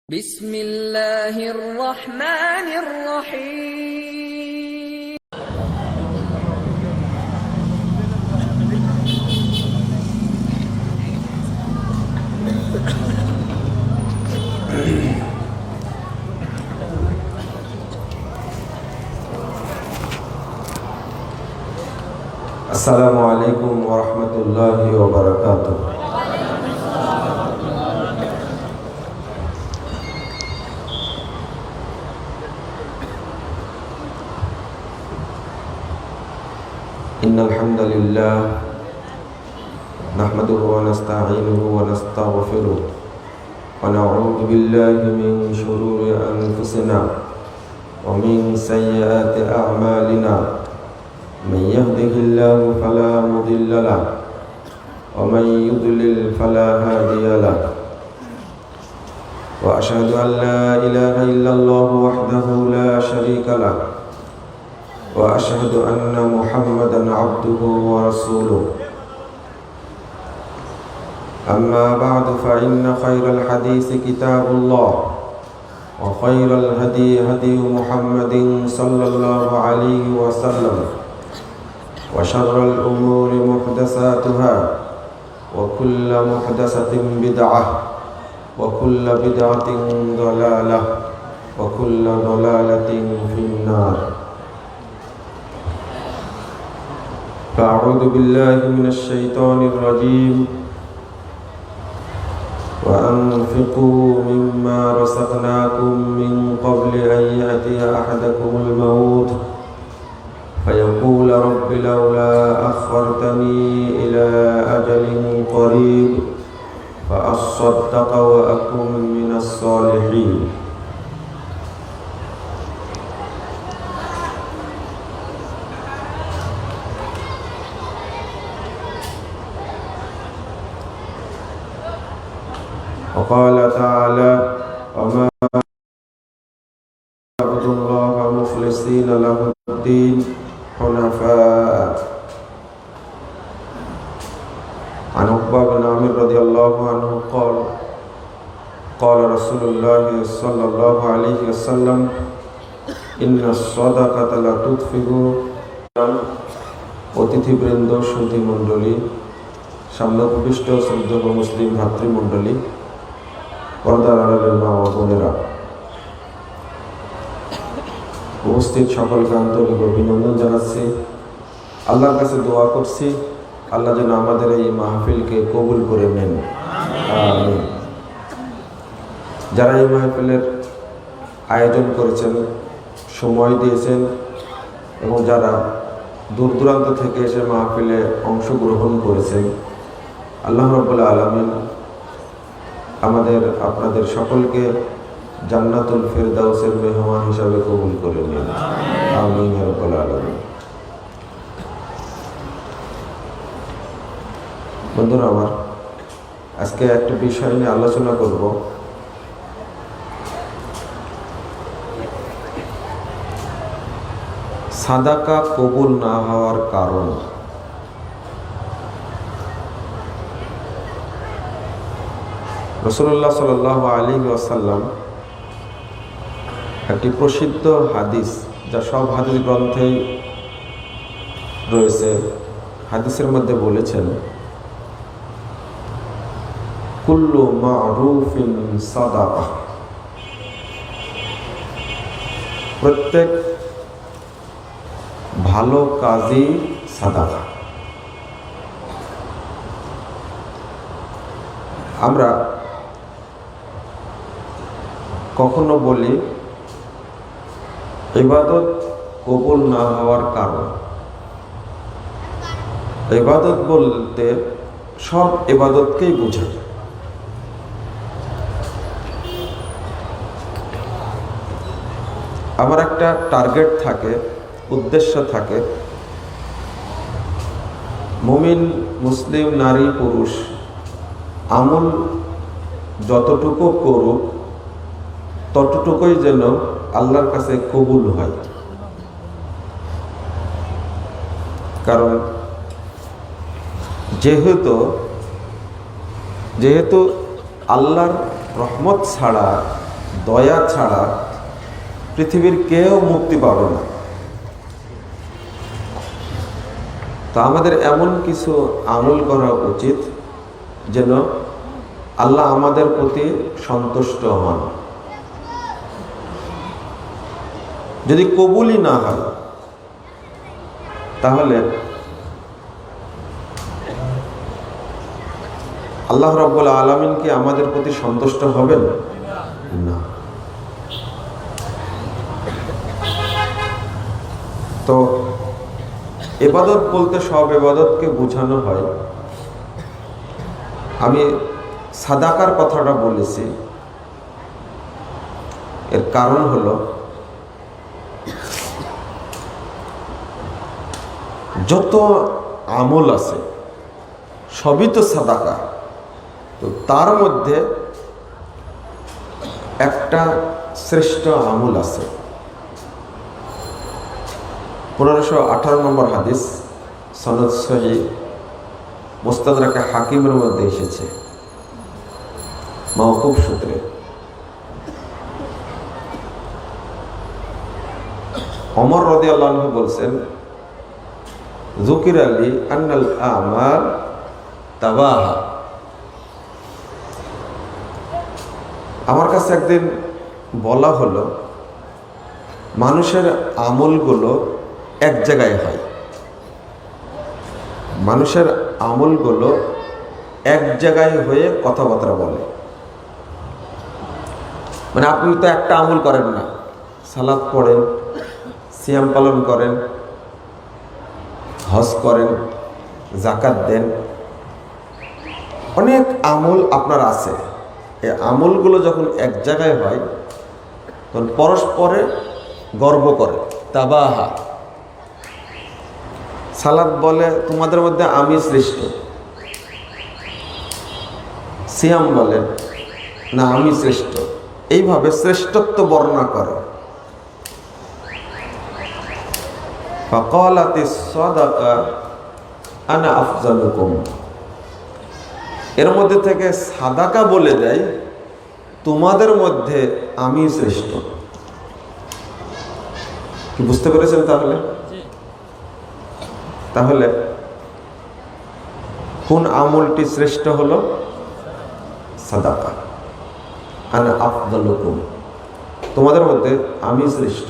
بسم الله الرحمن الرحيم السلام عليكم ورحمة الله وبركاته. إن الحمد لله نحمده ونستعينه ونستغفره ونعوذ بالله من شرور أنفسنا ومن سيئات أعمالنا. من يهده الله فلا مضل له ومن يضلل فلا هادي له. وأشهد أن لا إله إلا الله وحده لا شريك له وأشهد أن محمدا عبده ورسوله. أما بعد فإن خير الحديث كتاب الله وخير الهدي هدي محمد صلى الله عليه وسلم وشر الأمور محدثاتها وكل محدثة بدعة وكل بدعة ضلالة وكل ضلالة في النار. فأعوذ بالله من الشيطان الرجيم. وأنفقوا مما رزقناكم من قبل أن يأتي أحدكم الموت فيقول رب لولا أخرتني إلى أجل قريب فأصدق وأكن من الصالحين. وقال تعالى وما عبدوا الله مخلصين له الدين حنفاء. عن عقبة بن عامر رضي الله عنه قال قال رسول الله صلى الله عليه وسلم إن الصدقة لا تطفئ. অতিথিবৃন্দ, সুধী মণ্ডলী, সামনে উপবিষ্ট শ্রদ্ধেয় মুসলিম ভাতৃমণ্ডলী, পর্দার আড়ালের মা ও বোনেরা, উপস্থিত সকলকে আন্তরিক অভিনন্দন জানাচ্ছি। আল্লাহর কাছে দোয়া করছি আল্লাহ যেন আমাদের এই মাহফিলকে কবুল করে নেন। আমিন। যারা এই মাহফিলের আয়োজন করেছেন, সময় দিয়েছেন এবং যারা দূর দূরান্ত থেকে এসে মাহফিলে অংশগ্রহণ করেছেন, আল্লাহ রাব্বুল আলামিন আমাদের আপনাদের সকলকে জান্নাতুল ফিরদাউসের মেহমান হিসাবে কবুল করে নিন। আমিন ইয়া রাব্বাল আলামিন। বন্ধুরা আমার, আজকে একটা বিষয় নিয়ে আলোচনা করব। সাদাকা কবুল না হওয়ার কারণ। রাসূলুল্লাহ সাল্লাল্লাহু আলাইহি ওয়াসাল্লাম একটি প্রসিদ্ধ হাদিস, যা সব হাদিস গ্রন্থেই রয়েছে, হাদিসের মধ্যে বলেছেন কুল্লু মা'রুফিন সাদাকা। প্রত্যেক ভালো কাজই সাদাকা। আমরা কখনো বলি ইবাদত কবুল না হওয়ার কারণ। ইবাদত বলতে সব ইবাদতকেই বোঝায়। আমার একটা টার্গেট থাকে, উদ্দেশ্য থাকে। মুমিন মুসলিম নারী পুরুষ আমল যতটুকু করুক ততটুকুই যেন আল্লাহর কাছে কবুল হয়। কারণ যেহেতু আল্লাহর রহমত ছাড়া দয়া ছাড়া পৃথিবীর কেউ মুক্তি পাবে না। তো আমাদের এমন কিছু আমল করা উচিত যেন আল্লাহ আমাদের প্রতি সন্তুষ্ট হন। যদি কবুলই না হয় তাহলে আল্লাহ রাব্বুল আলামিন কি আমাদের প্রতি সন্তুষ্ট হবেন না। তো ইবাদত বলতে সব ইবাদতকে বোঝানো হয়। আমি সাদাকার কথাটা বলেছি, এর কারণ হলো যত আমল আছে সবই তো সাদাকা, তো তার মধ্যে একটা শ্রেষ্ঠ আমল আছে। 1518 নম্বর হাদিস, সনদ সহিহ, মুস্তাদরাকে হাকিমের মধ্যে এসেছে মাওকুফ সূত্রে। ওমর রাদিয়াল্লাহু আনহু বলছেন, যুকির আলী আন্নাল আমাল তাবাহা। আমার কাছে একদিন বলা হলো মানুষের আমলগুলো এক জায়গায় হয়, মানুষের আমলগুলো এক জায়গায় হয়ে কথাবার্তা বলে। মানে আপনি তো একটা আমল করেন না, সালাত পড়েন, সিয়াম পালন করেন, হজ করেন, যাকাত দেন, অনেক আমল আপনার আছে। এই আমলগুলো যখন এক জায়গায় হয় তখন পরস্পরে গর্ব করে, তাবাহা। সালাত বলে তোমাদের মধ্যে আমি শ্রেষ্ঠ, সিয়াম বলে না আমি শ্রেষ্ঠ, এইভাবে শ্রেষ্ঠত্ব বর্ণনা করে। ফাকালাতিস সাদাকা আনা আফজালুকুম, এর মধ্যে থেকে সাদাকা বলে দেয় তোমাদের মধ্যে আমি শ্রেষ্ঠ। কি বুঝতে পেরেছেন? তাহলে কোন আমলটি শ্রেষ্ঠ হলো? সাদাকা। আনা আফদালুকুম, তোমাদের মধ্যে আমি শ্রেষ্ঠ।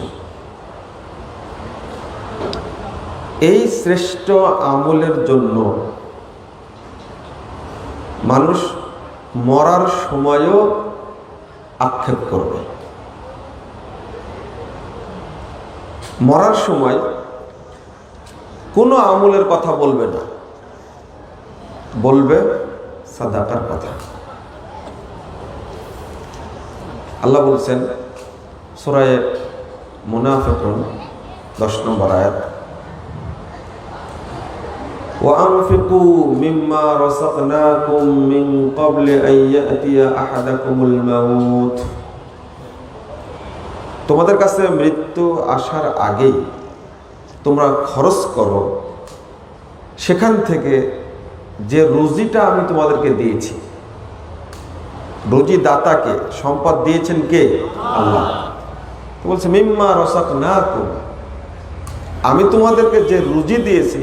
এই শ্রেষ্ঠ আমলের জন্য মানুষ মরার সময়ও আক্ষেপ করবে। মরার সময় কোনো আমলের কথা বলবে না, বলবে সাদাকার কথা। আল্লাহ বলছেন সূরা মুনাফিকুন 10 নম্বর আয়াত, وأنفقوا مما رزقناكم من قبل أن يأتي أحدكم الموت, তোমাদের কাছে মৃত্যু আসার আগেই তোমরা খরচ করো সেখান থেকে যে রুজিটা আমি তোমাদেরকে দিয়েছি। রুজি দাতাকে, সম্পদ দিয়েছেন কে? আল্লাহ। তো বলছে মিম্মা রাযাকনাকুম, আমি তোমাদেরকে যে রুজি দিয়েছি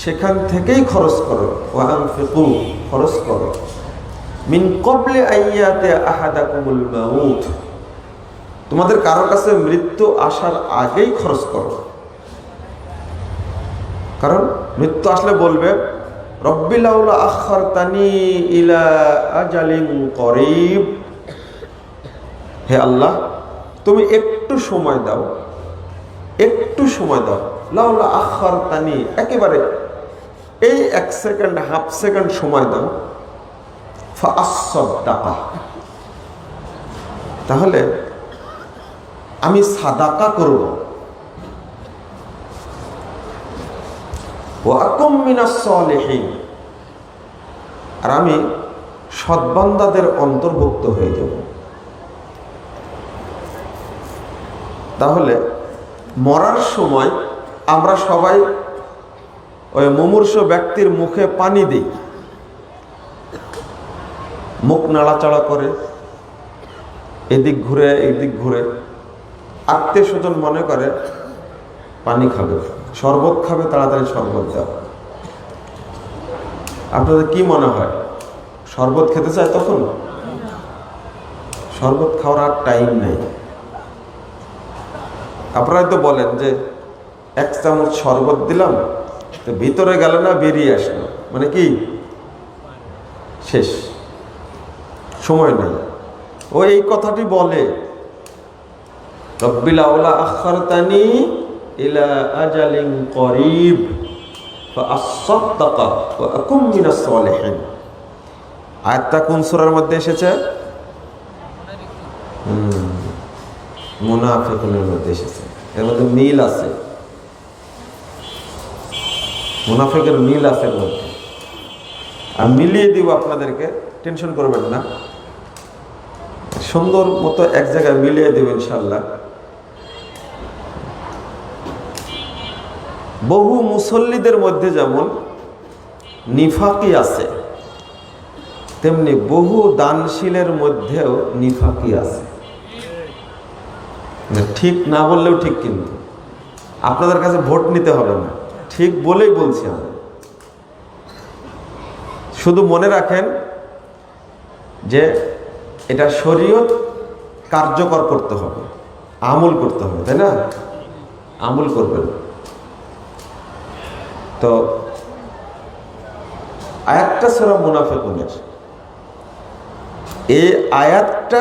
সেখান থেকেই খরচ করো। ওয়া আনফিকু, খরচ করো। মিন ক্বাবলি আইয়াতি আহাদাকুমুল মাউত, তোমাদের কারোর কাছে মৃত্যু আসার আগেই খরচ করো। কারণ মৃত্যু আসলে বলবে রব্বি লাউলা আখারতানি ইলা আজালিন করিব, হে আল্লাহ তুমি একটু সময় দাও, একটু সময় দাও। লাউলা আখারতানি, একেবারে এই 1 সেকেন্ড, হাফ সেকেন্ড সময় দাও। ফাআসসাদাকা, তাহলে আমি সাদাকা করব। ওয়া আকুম মিনাস সালিহিন, আর আমি সৎবান্দাদের অন্তর্ভুক্ত হয়ে যাব। তাহলে মরার সময় আমরা সবাই ওই মুমূর্ষ ব্যক্তির মুখে পানি দিই, মুখ নাড়াচাড়া করে, এদিক ঘুরে এদিক ঘুরে, আত্মীয় স্বজন মনে করে পানি খাবে, শরবত খাবে, তাড়াতাড়ি শরবত দাও। আপনাদের কি মনে হয় শরবত খেতে চায় তখন? শরবত খাওয়ার আর টাইম নেই। আপনারা তো বলেন যে 1 চামচ শরবত দিলাম, তো ভিতরে গেল না, বেরিয়ে আসলো, মানে কি শেষ, সময় নেই। ও এই কথাটি বলে, রব্বিল আউলা আখারতানি ইলা আজালিন করিব ফাআসাদদাকা ওয়া আকুম মিনাস সালিহিন। আয়াতটা কোন সূরার মধ্যে এসেছে? মুনাফিকুনের মধ্যে এসেছে। এর মধ্যে মিল আছে, মুনাফিকের মিল আছে এর মধ্যে। আমি মিলিয়ে দিব আপনাদেরকে, টেনশন করবেন না, সুন্দর মতো এক জায়গায় মিলিয়ে দেব ইনশাআল্লাহ। বহু মুসল্লিদের মধ্যে যেমন নিফাকি আছে, তেমনি বহু দানশীলের মধ্যেও নিফাকি আছে। ঠিক না বললেও ঠিক, কিন্তু আপনাদের কাছে ভোট নিতে হবে না, ঠিক বলেই বলছি আমি। শুধু মনে রাখেন যে এটা শরীয়ত কার্যকর করতে হবে, আমল করতে হবে, তাই না? আমল করবেন। তো আয়াতটা সূরা মুনাফিকুনের, এই আয়াতটা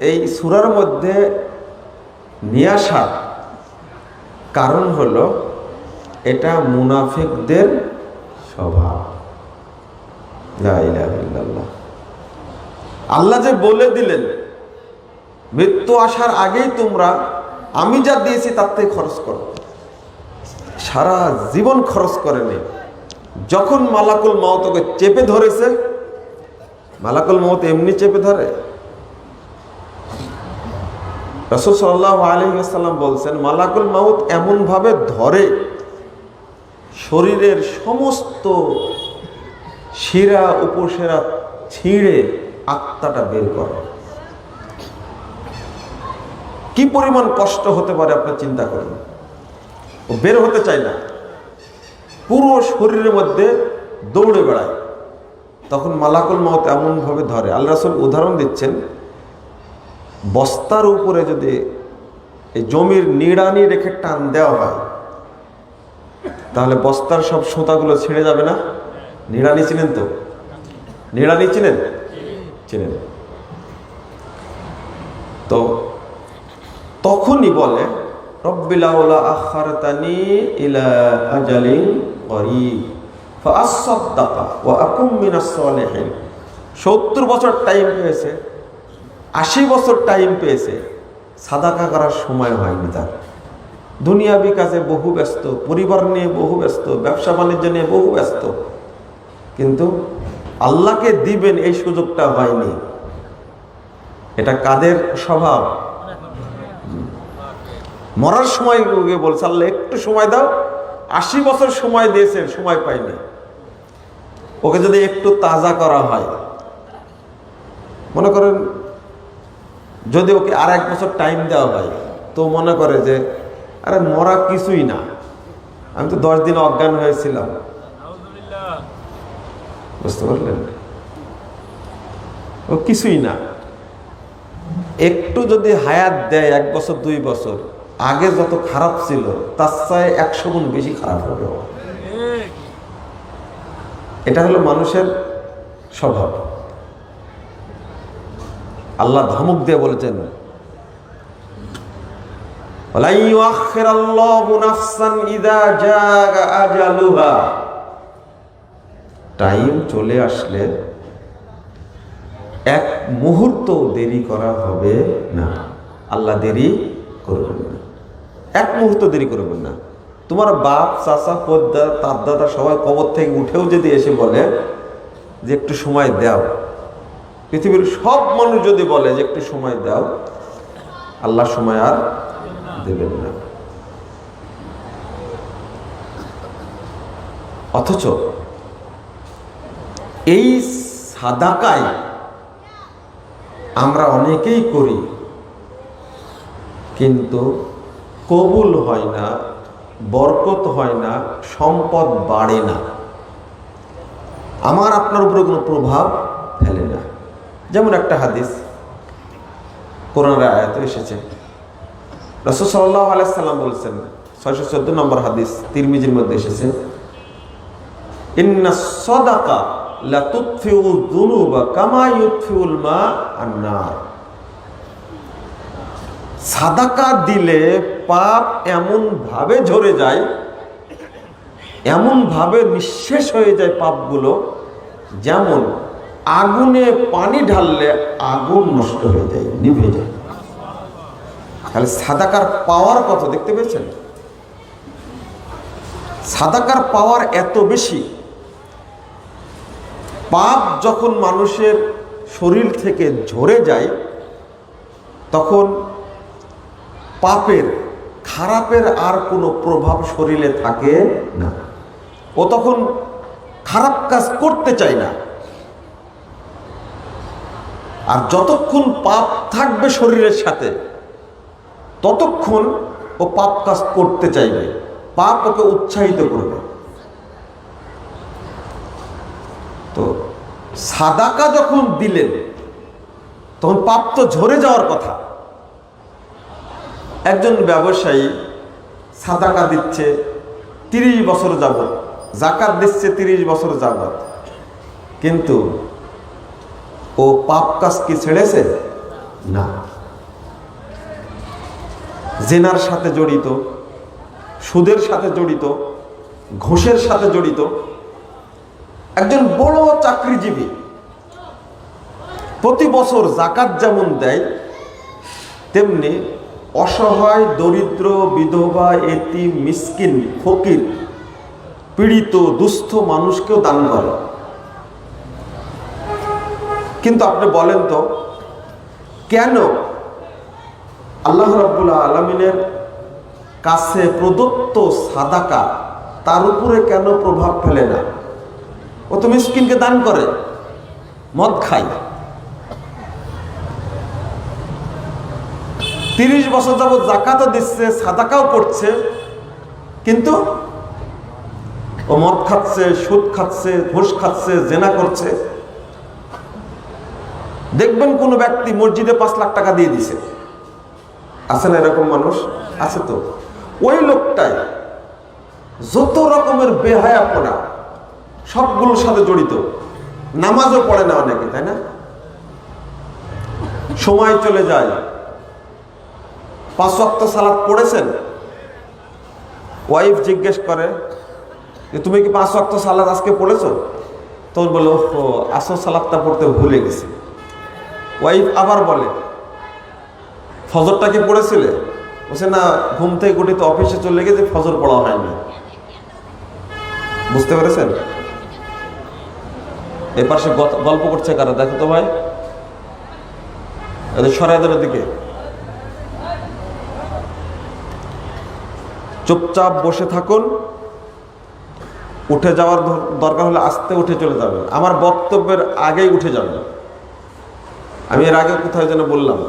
এই সূরার মধ্যে নিয়ে আসার কারণ হলো এটা মুনাফিকদের স্বভাব। লা ইলাহা ইল্লাল্লাহ। আল্লাহ যে বলে দিলেন মৃত্যু আসার আগেই তোমরা আমি যা দিয়েছি তার থেকে খরচ করো। সারা জীবন খরচ করেনি, যখন মালাকুল মউতকে চেপে ধরেছে, মালাকুল মউত এমনি চেপে ধরে? রাসূল সাল্লাল্লাহু আলাইহি ওয়াসাল্লাম বলছেন মালাকুল মউত এমন ভাবে ধরে শরীরের সমস্ত শিরা উপশিরা ছিঁড়ে আত্মাটা বের করে। কি পরিমাণ কষ্ট হতে পারে আপনি চিন্তা করেন। ও বের হতে চায় না, পুরো শরীরের মধ্যে দৌড়ে বেড়ায়, তখন মালাকুল মউত এমন ভাবে ধরে। আল্লাহ রাসূল উদাহরণ দিচ্ছেন, বস্তার উপরে যদি এই জমির নিড়ানি রেখে টান দেওয়া হয় তাহলে বস্তার সব সুতাগুলো ছিঁড়ে যাবে না? নিড়ানি চিনেন তো? নিড়ানি চিনেন? চিনেন তো? তখনই বলে রব্বিল আউলা আখারতানি ইলা আজালিন করিব ফাআসাদদাকা ওয়া আকুম মিনাস সালিহিন। 70 বছর টাইম পেয়েছে, 80 বছর টাইম পেয়েছে, সাদাকা করার সময় হয়নি তার। দুনিয়াবি কাজে বহু ব্যস্ত, পরিবার নিয়ে বহু ব্যস্ত, ব্যবসা বাণিজ্য নিয়ে বহু ব্যস্ত, কিন্তু আল্লাহকে দিবেন এই সুযোগটা হয়নি। এটা কাদের স্বভাব? মরার সময় বলছে আল্লাহ একটু সময় দাও, 80 বছর সময় দিয়েছে, সময় পাইনি। ওকে যদি একটু তাজা করা হয়, মনে করেন যদি ওকে আর 1 বছর টাইম দেওয়া হয়, তো মনে করে যে আরে মরা কিছুই না, আমি তো 10 দিন অজ্ঞান হয়েছিলাম। বুঝতে পারলেন? ও কিছুই না। একটু যদি হায়াত দেয় 1 বছর 2 বছর, আগে যত খারাপ ছিল তার চেয়ে 100 গুণ বেশি খারাপ হবে। এটা হলো মানুষের স্বভাব। আল্লাহ ধমক দিয়ে বলেছেন টাইম চলে আসলে 1 মুহূর্ত দেরি করা হবে না। আল্লাহ দেরি করবেন না, 1 মুহূর্ত দেরি করবেন না। তোমার বাপ, চাচা, পদ্মা, তার দাদা সবাই কবর থেকে উঠেও যদি এসে বলে যে একটু সময় দাও, পৃথিবীর সব মানুষ যদি বলে যে একটু সময় দাও, আল্লাহ সময় আর দেবেন না। অথচ এই সাদাকায় আমরা অনেকেই করি, কিন্তু কবুল হয় না, বরকত হয় না, সম্পদ বাড়ে না, আমার আপনার উপরে কোনো প্রভাব ফেলে না। যেমন একটা হাদিস কোরআনের আয়াতে এসেছে, রাসূল সাল্লাল্লাহু আলাইহি সাল্লাম বলছেন, 614 নম্বর হাদিস, তিরমিজির মধ্যে এসেছে, ইন্নাস সাদাকা লা তুতফিউ যুনুবা কামা ইউতফিউল মা আন-নার। সাদাকা দিলে পাপ এমন ভাবে ঝরে যায়, এমন ভাবে নিঃশেষ হয়ে যায় পাপগুলো, যেমন আগুনে পানি ঢাললে আগুন নষ্ট হয়ে যায়, নিভে যায়। তাহলে সাদাকার পাওয়ার কত দেখতে পেয়েছেন? সাদাকার পাওয়ার এত বেশি। পাপ যখন মানুষের শরীর থেকে ঝরে যায়, তখন পাপের, খারাপের আর কোনো প্রভাব শরীরে থাকে না। ও তখন খারাপ কাজ করতে চায় না। আর যতক্ষণ পাপ থাকবে শরীরের সাথে, ততক্ষণ ও পাপ কাজ করতে চাইবে, পাপ ওকে উৎসাহিত করবে। তো সাদাকা যখন দিলেন, তখন পাপ তো ঝরে যাওয়ার কথা। একজন ব্যবসায়ী সাদাকা দিচ্ছে 30 বছর যাবত, যাকাত দিচ্ছে 30 বছর যাবত, কিন্তু ও পাপ কাজ কি ছেড়েছে? না। জেনার সাথে জড়িত, সুদের সাথে জড়িত, ঘুষের সাথে জড়িত। একজন বড় চাকরিজীবী প্রতি বছর যাকাত যেমন দেয়, তেমনি অসহায়, দরিদ্র, বিধবা, এতিম, মিসকিন, ফকির, পীড়িত, দুস্থ মানুষকেও দান করে। কিন্তু আপনি বলেন তো, কেন আল্লাহ রাব্বুল আলামিনের কাছে প্রদত্ত সাদাকা তার উপরে কেন প্রভাব ফেলে না? ও তো মিসকিনকে দান করে, মদ খায়, 30 বছর যাবত যাকাতও দিচ্ছে, সাদাকাও করছে, কিন্তু ও মদ খাচ্ছে, সুদ খাচ্ছে, ঘুষ খাচ্ছে, জেনা করছে। দেখবেন কোন ব্যক্তি মসজিদে 5 লাখ টাকা দিয়ে দিছে, আছে না এরকম মানুষ? আছে তো। ওই লোকটাই যত রকমের বেহায়াপনা সবগুলোর সাথে জড়িত, নামাজও পড়ে না অনেকে, তাই না? সময় চলে যায়, 5 ওয়াক্ত সালাত পড়েছেন, ওয়াইফ জিজ্ঞেস করে যে তুমি কি 5 ওয়াক্ত সালাত আজকে পড়েছো? তখন বলে ও আসর সালাতটা পড়তে ভুলে গেছি। ওয়াইফ আবার বলে ফজরটা কি পড়েছিলে? বলছে না, ঘুম থেকে উঠে তো অফিসে চলে গেছে, ফজর পড়া হয়নি। বুঝতে পেরেছেন? এই পাশে গল্প করছে কারা দেখো তো ভাই, এদের সরাইদের দিকে। চুপচাপ বসে থাকুন, উঠে যাওয়ার দরকার হলে আস্তে উঠে চলে যাবেন, আমার বক্তব্যের আগেই উঠে যাবেন। আমি এর আগে কোথায় যেন বললাম,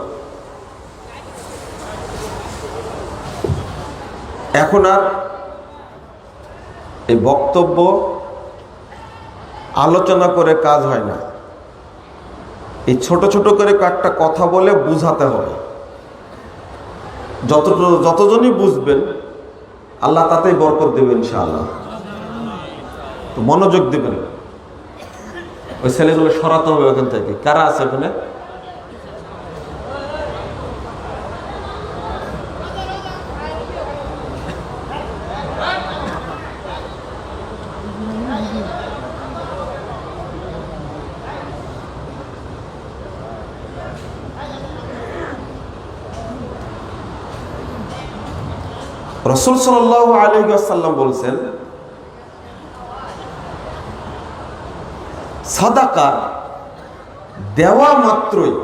এখন আর এই বক্তব্য আলোচনা করে কাজ হয় না, এই ছোট ছোট করে কয়েকটা কথা বলে বুঝাতে হবে। যতজনই বুঝবেন আল্লাহ তাতেই বরকত দেবেন ইনশাআল্লাহ। তো মনোযোগ দেবেন। ওই ছেলেগুলো সরাতে হবে ওখান থেকে। কারা আছে ওখানে? রাসূল সাল্লাল্লাহু আলাইহি ওয়াসাল্লাম বলছেন, সাদাকা দেওয়া মাত্রই,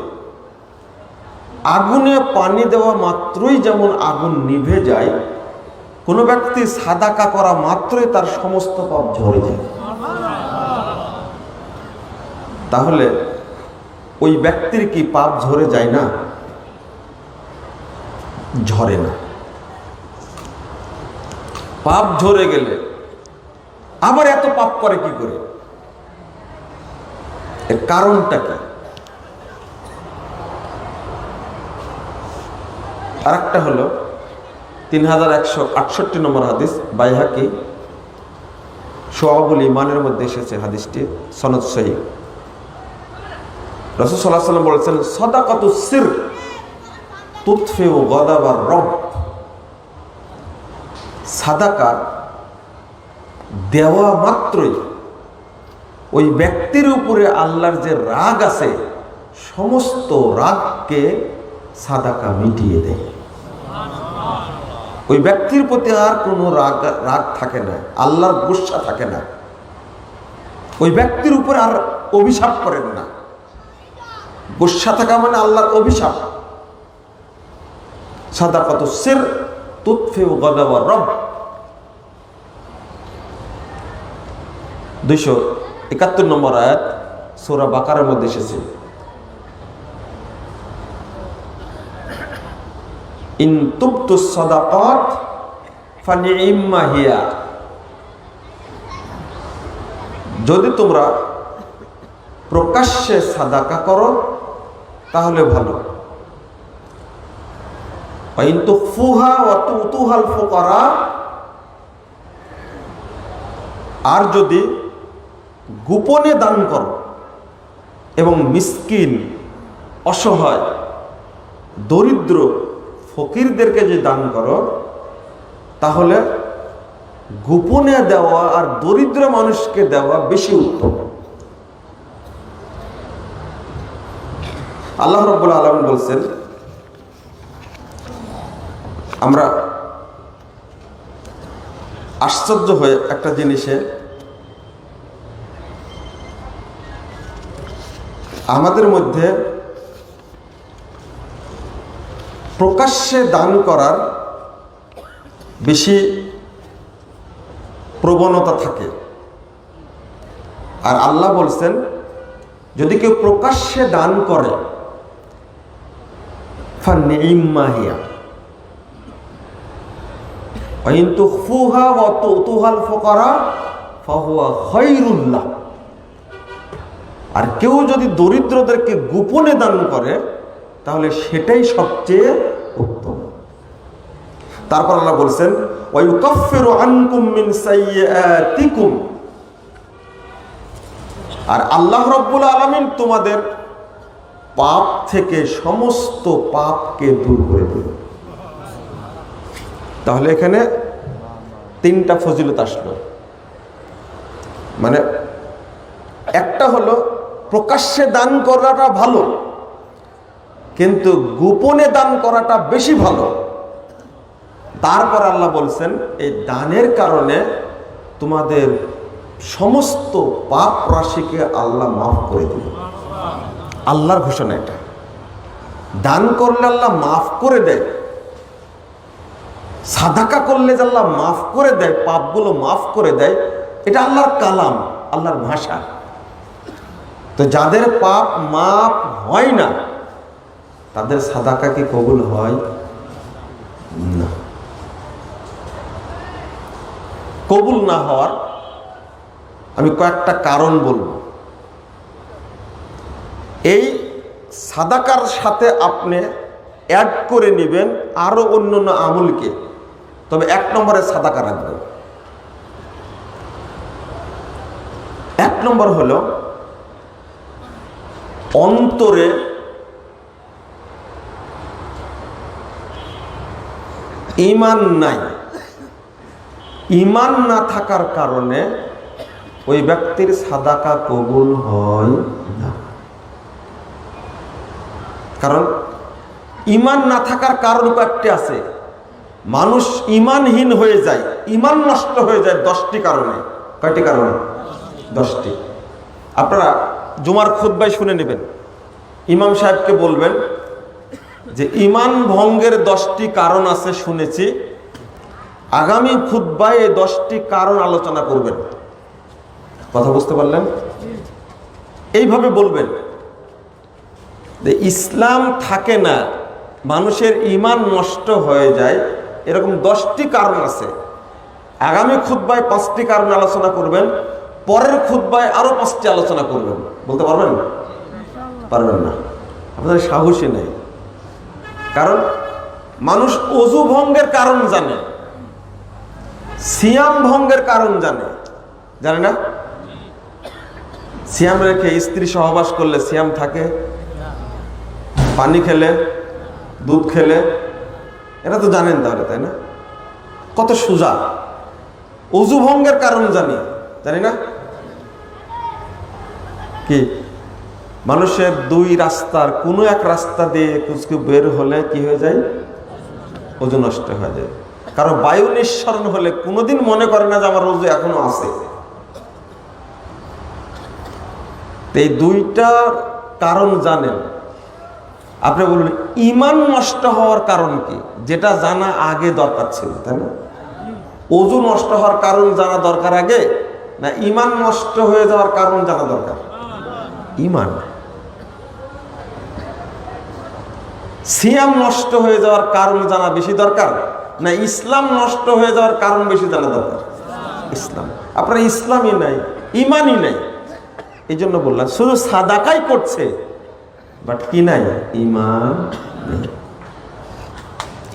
আগুনে পানি দেওয়া মাত্রই যেমন আগুন নিভে যায়, কোন ব্যক্তি সাদাকা করা মাত্রই তার সমস্ত পাপ ঝরে যায়। তাহলে ওই ব্যক্তির কি পাপ ঝরে যায় না? ঝরে না। পাপ ঝরে গেলে আবার এত পাপ করে কি করে? এর কারণটা কি? আর একটা হলো 3168 নম্বর হাদিস, বাইহাকি শুআবুল ঈমানের মধ্যে এসেছে হাদিসটি, সনদ সহিহ। রাসূল সাল্লাল্লাহু আলাইহি ওয়াসাল্লাম বলেছেন, সাদাকাতুস সির তুতফিউ গাদাবার রব। সাদাকা দেওয়া মাত্রই ওই ব্যক্তির উপরে আল্লাহর যে রাগ আছে সমস্ত রাগকে সাদাকা মিটিয়ে দেয়। ওই ব্যক্তির প্রতি আর কোনো রাগ থাকে না, আল্লাহর গুসা থাকে না। ওই ব্যক্তির উপরে আর অভিশাপ করেন না। গুসা থাকা মানে আল্লাহর অভিশাপ। সাদাকাতুস সির তুতফিউ গাদাবার রব। 271 নম্বর আয়াত সূরা বাকারার মধ্যে এসেছে, ইন তুবতুস সাদাকাত ফানি'ম্মা হিয়া। যদি তোমরা প্রকাশ্যে সাদাকা করো তাহলে ভালো। ওয়া ইন তুখফুহা ওয়া তুতুহাল ফুকারা, আর যদি গোপনে দান করো এবং মিসকিন, অসহায়, দরিদ্র, ফকিরদেরকে যে দান করো, তাহলে গোপনে দেওয়া আর দরিদ্র মানুষকে দেওয়া বেশি উত্তম। আল্লাহ রাব্বুল আলামিন বলছেন, আমরা আশ্চর্য হয়ে একটা জিনিসে, আমাদের মধ্যে প্রকাশ্যে দান করার বেশি প্রবণতা থাকে। আর আল্লাহ বলছেন, যদি কেউ প্রকাশ্যে দান করে ফানি'ম্মা হিয়া ওয়া ইন তুখফুহা ওয়া তুতুহাল ফুকারা ফাহুয়া খায়রুল লাহ। আর কেউ যদি দরিদ্রদেরকে গোপনে দান করে তাহলে সেটাই সবচেয়ে উত্তম। তারপর আল্লাহ বলছেন, ওয়া ইউকাফফিরু আনকুম মিন সাইয়্যাতিকুম। আর আল্লাহ রাব্বুল আলামিন তোমাদের পাপ থেকে সমস্ত পাপকে দূর করে দেবেন। তাহলে এখানে 3টা ফজিলত আসলো। মানে একটা হলো প্রকাশ্যে দান করাটা ভালো, কিন্তু গোপনে দান করাটা বেশি ভালো। তারপর আল্লাহ বলছেন, এই দানের কারণে তোমাদের সমস্ত পাপ রাশিকে আল্লাহ মাফ করে দিবে। আল্লাহর ঘোষণা এটা। দান করলে আল্লাহ মাফ করে দেয়, সাদাকা করলে যে আল্লাহ মাফ করে দেয়, পাপগুলো মাফ করে দেয়, এটা আল্লাহর কালাম, আল্লাহর ভাষা। তো যাদের পাপ মাফ হয় না তাদের সাদাকা কি কবুল হয় না? কবুল না হওয়ার আমি কয়েকটা কারণ বলবো। এই সাদাকার সাথে আপনি অ্যাড করে নেবেন আরো অন্যান্য আমলকে, তবে 1 নম্বরে সাদাকা রাখবেন। 1 নম্বর হলো অন্তরে ঈমান নাই। ঈমান না থাকার কারণে ওই ব্যক্তির সাদাকা কবুল হয় না। কারণ ঈমান না থাকার কারণ কয়েকটি আছে। মানুষ ঈমানহীন হয়ে যায়, ঈমান নষ্ট হয়ে যায় 10টি কারণে। কয়টি কারণে? 10টি। আপনারা জুমার খুতবায় শুনে নেবেন, ইমাম সাহেবকে বলবেন যে ঈমান ভঙ্গের 10টি কারণ আছে শুনেছি, আগামী খুতবায় এই 10টি কারণ আলোচনা করবেন। কথা বুঝতে পারলেন? এইভাবে বলবেন যে ইসলাম থাকে না, মানুষের ঈমান নষ্ট হয়ে যায়, এরকম 10টি কারণ আছে। আগামী খুতবায় 5টি কারণ আলোচনা করবেন, পরের খুতবায় আরো 5টি আলোচনা করবেন। বলতে পারবেন? পারবেন না, আপনাদের সাহসী নেই। কারণ মানুষ অজু ভঙ্গের কারণ জানে, সিয়াম ভঙ্গের কারণ জানে না? সিয়াম রেখে স্ত্রী সহবাস করলে সিয়াম থাকে, পানি খেলে, দুধ খেলে, এটা তো জানেন তাহলে, তাই না? কত সোজা। অজু ভঙ্গের কারণ জানি না? কি মানুষের 2 রাস্তার কোনো এক রাস্তা দিয়ে কুচকু বের হলে কি হয়ে যায়? অজু নষ্ট হয়ে যায়। কারো বায়ু নিঃসরণ হলে কোনোদিন মনে করে না যে আমার অজু এখনো আছে। এই 2টা কারণ জানেন। আপনি বলুন ঈমান নষ্ট হওয়ার কারণ কি? যেটা জানা আগে দরকার ছিল, তাই না? অজু নষ্ট হওয়ার কারণ জানা দরকার আগে, না ঈমান নষ্ট হয়ে যাওয়ার কারণ জানা দরকার? ঈমান। সিয়াম নষ্ট হয়ে যাওয়ার কারণ জানা বেশি দরকার, না ইসলাম নষ্ট হয়ে যাওয়ার কারণ বেশি জানা দরকার? ইসলাম। আপনার ইসলামই নাই, ঈমানই নাই। এই জন্য বললাম শুধু সাদাকাই করছে, বাট কি নাই? ঈমান নেই।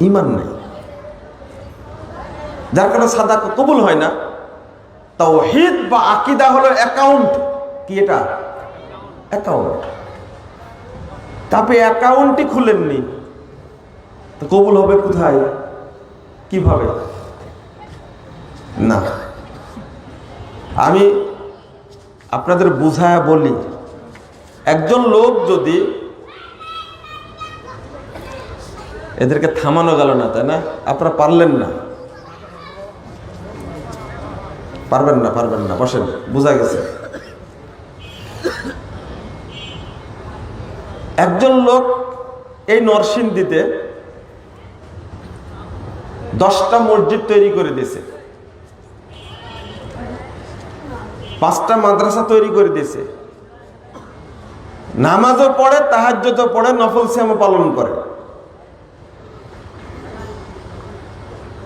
ঈমান নাই, যার কারণে সাদাকা কবুল হয় না। তাওহীদ বা আকীদা হলো অ্যাকাউন্ট। কি এটা? অ্যাকাউন্ট। তারপরে অ্যাকাউন্টই খুলেননি, তো কবুল হবে কোথায়? কিভাবে? না, আমি আপনাদের বুঝায়া বলি। একজন লোক যদি, এদেরকে থামানো গেল না, তাই না? আপনারা পারলেন না, পারবেন না, বসেন, বোঝা গেছে। একজন লোক এই নরসিংদীতে 10টা মসজিদ তৈরি করে দিয়েছে, 5টা মাদ্রাসা তৈরি করে দিয়েছে, নামাজও পড়ে, তাহাজ্জুদও পড়ে, নফল সিয়ামও পালন করে।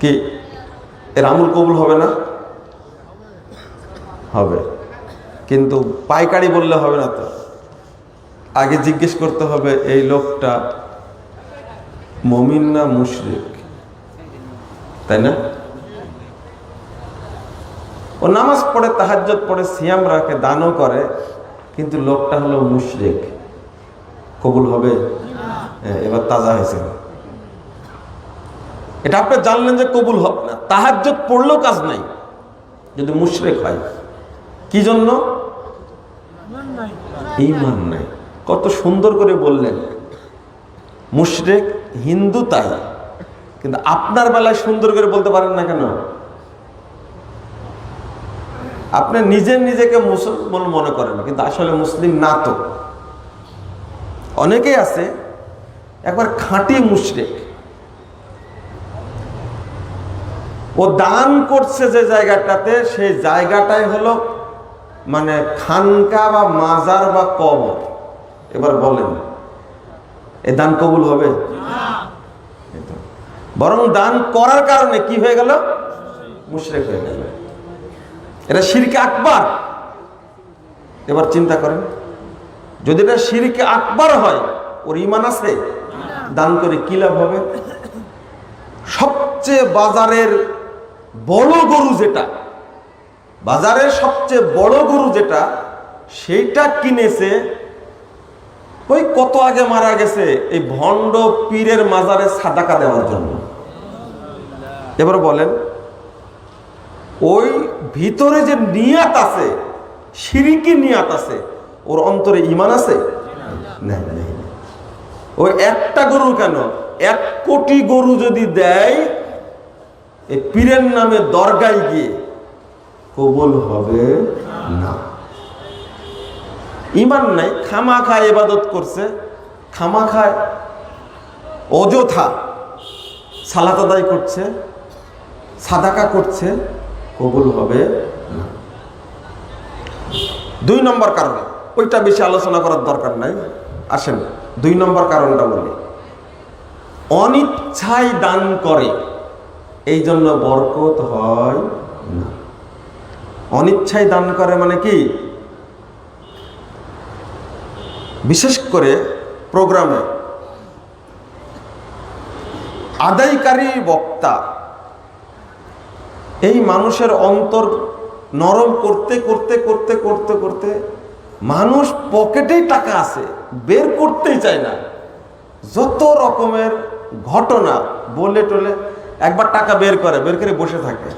কি এর আমল কবুল হবে না? হবে, কিন্তু পাইকারি বললে হবে না। তো আগে জিজ্ঞেস করতে হবে এই লোকটা মুমিন না মুশরিক, তাই না? ও নামাজ পড়ে, তাহাজ্জুদ পড়ে, সিয়াম রাখে, দানও করে, কিন্তু লোকটা হলো মুশরিক, কবুল হবে? এবার তাজা হয়েছে। এটা আপনি জানলেন যে কবুল হবে না। তাহাজ্জুদ পড়লেও কাজ নাই যদি মুশরিক হয়। কি জন্য? ঈমান নাই। কত সুন্দর করে বললেন, মুশরিক হিন্দু তাই, কিন্তু আপনার বেলায় সুন্দর করে বলতে পারেন না কেন? আপনি নিজেকে মুসলমান মনে করেন, কিন্তু আসলে মুসলিম না। তো অনেকেই আছে একবার খাঁটি মুশরিক। ও দান করছে যে জায়গাটাতে, সেই জায়গাটাই হলো মানে খানকা বা মাজার বা কবর। এবার বলেন এই দান কবুল হবে? বরং দান করার কারণে কি হয়ে গেল? মুশরিক হয়ে গেল। এটা শিরকে আকবার। এবার চিন্তা করেন, যদি এটা শিরকে আকবার হয়, ওর ঈমান আছে? দান করে কি লাভ হবে? সবচেয়ে বাজারের বড় গরু যেটা, বাজারের সবচেয়ে বড় গরু যেটা, সেইটা কিনেছে ওই কত আগে মারা গেছে এই ভণ্ড পীরের মাজারে সাদাকা দেওয়ার জন্য। এবার বলেন ওই ভিতরে যে নিয়াত আছে, শিরকি নিয়াত আছে, ওর অন্তরে ঈমান আছে? নেই। ওই একটা গরু কেন, 1 কোটি গরু যদি দেয় এই পীরের নামে দরগায় গিয়ে, কবুল হবে না। ঈমান নাই, খামাখা ইবাদত করছে, খামাখা অযথা সালাত আদায় করছে, সাদাকা করছে, কবুল হবে না। 2 নম্বর কারণ, ওইটা বেশি আলোচনা করার দরকার নাই, আসেন 2 নম্বর কারণটা বলি। অনিচ্ছায় দান করে, এই জন্য বরকত হয় না। অনিচ্ছায় দান করে মানে কি? বিশেষ করে প্রোগ্রামে আদায়কারী বক্তা এই মানুষের অন্তর নরম করতে করতে করতে করতে করতে মানুষ পকেটেই টাকা আছে, বের করতেই চায় না। যত রকমের ঘটনা বলে টলে একবার টাকা বের করে বসে থাকে,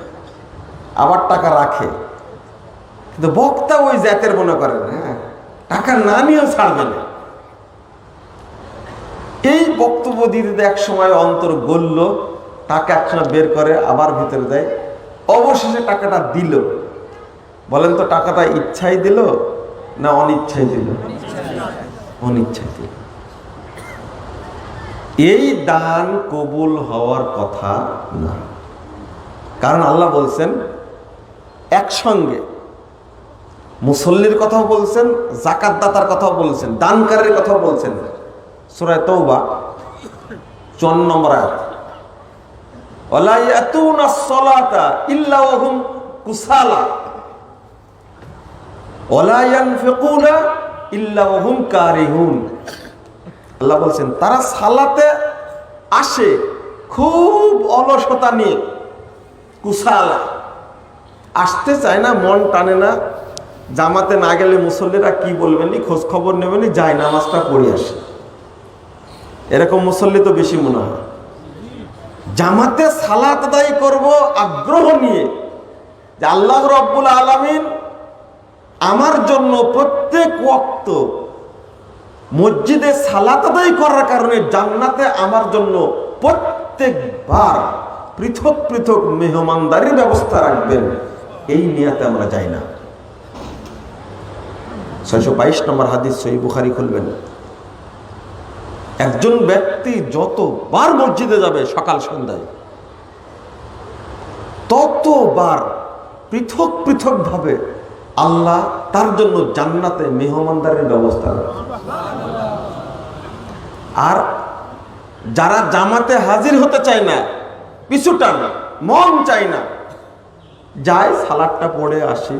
আবার টাকা রাখে। কিন্তু বক্তা ওই জাতের মনে করেন, হ্যাঁ টাকা না নিয়েও ছাড়বে না। এই বক্তব্য দিতে এক সময় অন্তর গলল, টাকা একসময় বের করে আবার ভিতরে দেয়, অবশেষে টাকাটা দিল। বলেন তো টাকাটা ইচ্ছাই দিল না অনিচ্ছাই দিল? অনিচ্ছাই দিল। এই দান কবুল হওয়ার কথা না। কারণ আল্লাহ বলছেন একসঙ্গে মুসল্লির কথাও বলছেন, যাকাত দাতার কথাও বলছেন, দানকারীর কথাও বলছেন। সূরা তাওবা 54 নম্বর আয়াত, ওয়ালা ইয়াতুনাস সালাতা ইল্লা ওয়া হুম কুসালা ওয়ালা ইয়ানফিকুনা ইল্লা ওয়া হুম কারিহুন। আল্লাহ বলছেন তারা সালাতে আসে খুব অলসতা নিয়ে, কুসালা, আসতে চায় না, মন টানে না। জামাতে না গেলে মুসল্লিরা কি বলবেনি, খোঁজ খবর নেবেনি, যায় নামাজটা পড়ে আসে। এরকম মুসল্লি তো বেশি মনে হয়। জামাতে সালাত আদায় করব আগ্রহ নিয়ে, যে আল্লাহ রাব্বুল আলামিন আমার জন্য প্রত্যেক ওয়াক্ত মসজিদে সালাত আদায় করার কারণে জান্নাতে আমার জন্য প্রত্যেকবার পৃথক পৃথক মেহমানদারির ব্যবস্থা রাখবেন, এই নিয়াতে আমরা যাই না। 622 নম্বর হাদিস, সহিহ বুখারী খুলবেন। একজন ব্যক্তি যতবার মসজিদে যাবে সকাল সন্ধ্যায়, ততবার পৃথক পৃথক ভাবে আল্লাহ তার জন্য জান্নাতে মেহমানদারির ব্যবস্থা রাখে। আর যারা জামাতে হাজির হতে চায় না, পিছুটা না, মন চায় না, যায় সালাদটা পড়ে আসে।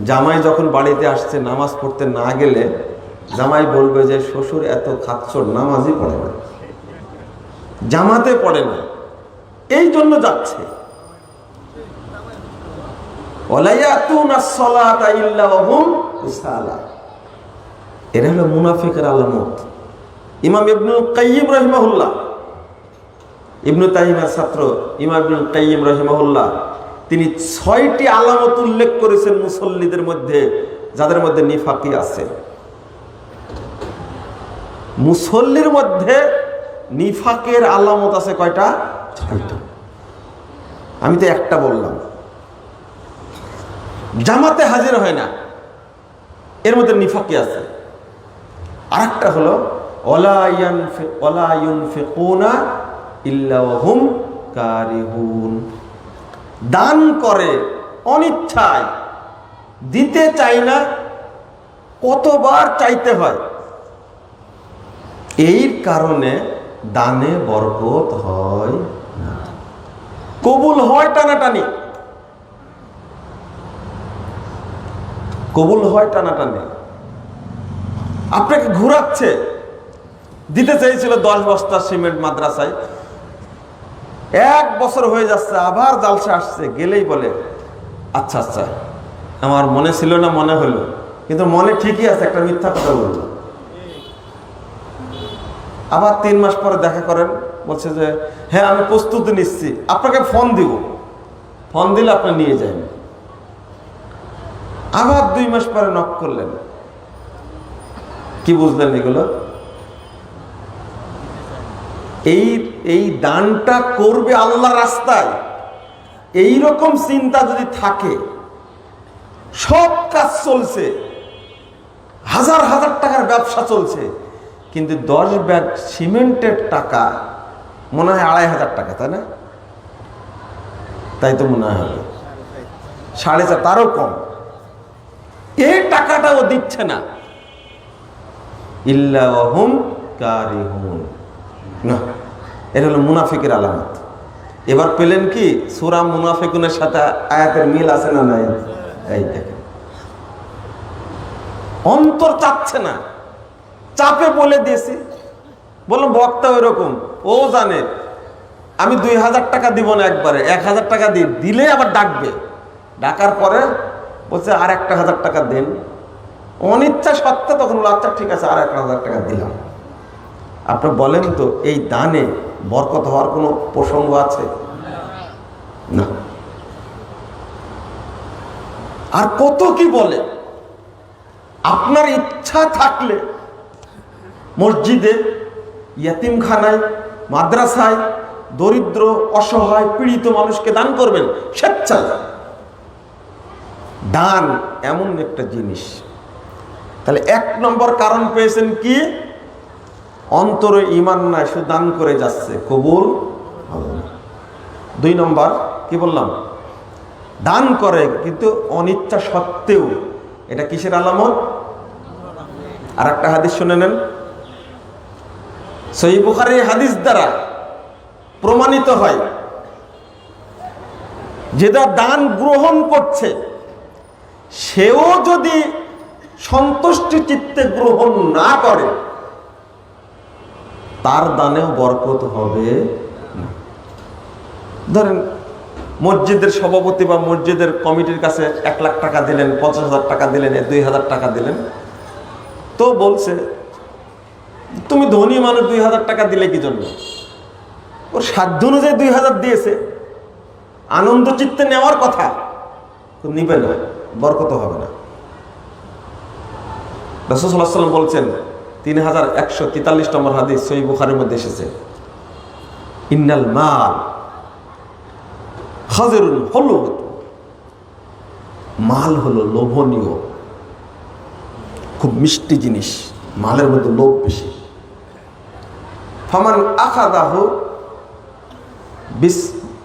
জামাই যখন বাড়িতে আসছে নামাজ পড়তে না গেলে জামাই বলবে যে শ্বশুর এত খাচ্ছর, নামাজই পড়ে না, জামাতে পড়ে না, এই জন্য যাচ্ছে। এরা হলো মুনাফিকের আলামত। ইমাম ইবনুল কাইয়িম রাহিমাহুল্লাহ, ইবনু তাইমিয়ার ছাত্র ইমাম ইবনুল কাইয়িম রাহিমাহুল্লাহ, তিনি 6টি আলামত উল্লেখ করেছেন মুসল্লিদের মধ্যে, যাদের মধ্যে নিফাকি আছে। মুসল্লির মধ্যে নিফাকের আলামত আছে কয়টা? 6টা। আমি তো একটা বললাম। জামাতে হাজির হয় না, এর মধ্যে নিফাকি আছে। আরেকটা হলো ওয়ালা ইউনফিকুনা ইল্লা ওয়া হুম কারিহুন, দান করে অনিচ্ছায়, দিতে চায় না, কতবার চাইতে হয়। এই কারণে দানে বরকত হয় না, কবুল হয় টানাটানি, কবুল হয় টানাটানি। আপনাকে ঘুরাচ্ছে, দিতে চেয়েছিল 10 বস্তা সিমেন্ট মাদ্রাসায়, 1 বছর হয়ে যাচ্ছে, আবার জালসা আসছে, গেলেই বলে আচ্ছা আচ্ছা আমার মনে ছিল না, মনে হলো, কিন্তু মনে ঠিকই আছে, একটা মিথ্যা কথা বললো। আবার 3 মাস পরে দেখা করেন, বলছে যে হ্যাঁ আমি প্রস্তুতি নিচ্ছি, আপনাকে ফোন দিব, ফোন দিলে আপনি নিয়ে যান। আবার 2 মাস পরে নক করলেন, কি বুঝলেন এগুলো? এই দানটা করবে আল্লাহ রাস্তায়, এই রকম চিন্তা যদি থাকে, সব কাজ চলছে, হাজার হাজার টাকার ব্যবসা চলছে, কিন্তু 10 ব্যাগ সিমেন্টের টাকা মনে হয় 2500 টাকা, তাই না? তাই তো মনে হয় 4.5, তারও কম। এই টাকাটাও দিচ্ছে না, ইল্লা ওয়া হুম কারিহুন। না, এটা হলো মুনাফিকের আলামত। এবার পেলেন কি সূরা মুনাফিকুনের সাথে আয়াতের মিল আছে না নাই? এই দেখেন, অন্তর চাচ্ছে না, চাপে বলে দিয়েছি। বললাম বক্তা ওই রকম, ও জানে আমি 2000 টাকা দিব না, একবারে 1000 টাকা দিলে আবার ডাকবে, ডাকার পরে বলছে আর 1000 টাকা দেন। অনিচ্ছা সত্ত্বে তখন বলল আচ্ছা ঠিক আছে, আর 1000 টাকা দিলাম। আপনি বলেন তো এই দানে বরকত হওয়ার কোনো প্রসঙ্গ আছে? না। আর কত কি বলে। আপনার ইচ্ছা থাকলে মসজিদে, ইয়াতিমখানায়, মাদ্রাসায় দরিদ্র, অসহায়, পীড়িত মানুষকে দান করবেন স্বেচ্ছায়। দান এমন একটা জিনিস। তাহলে 1 নম্বর কারণ পেয়েছেন কি? অন্তরে ঈমান নাই, শুধু দান করে যাচ্ছে, কবুল হবে না। 2 নম্বর কি বললাম? দান করে কিন্তু অনিচ্ছা সত্ত্বেও। এটা কিসের আলামত? আর একটা হাদিস শুনে নেন, সহিহ বুখারীর হাদিস দ্বারা প্রমাণিত হয় যেটা দান গ্রহণ করছে সেও যদি সন্তুষ্টি চিত্তে গ্রহণ না করে তার দানেও বরকত হবে না। ধরেন মসজিদের সভাপতি বা মসজিদের কমিটির কাছে 1 লাখ টাকা দিলেন, 50,000 টাকা দিলেন, 2000 টাকা দিলেন, তো বলছে তুমি ধনী মানুষ, 2000 টাকা দিলে কি জন্য? ওর সাধ্য অনুযায়ী 2000 দিয়েছে, আনন্দ চিত্তে নেওয়ার কথা, নিবে না, বরকত হবে না। রাসূল সাল্লাল্লাহু আলাইহি ওয়াসাল্লাম বলছেন, 3143 নম্বর হাদিস সহিহ বুখারীর মধ্যে এসেছে, ইন্নাল মাল খাযিরুন হুলুব, মাল হলো লোভনীয়, খুব মিষ্টি জিনিস, মালের মধ্যে লোভ বেশি। ফামান আখাযাহু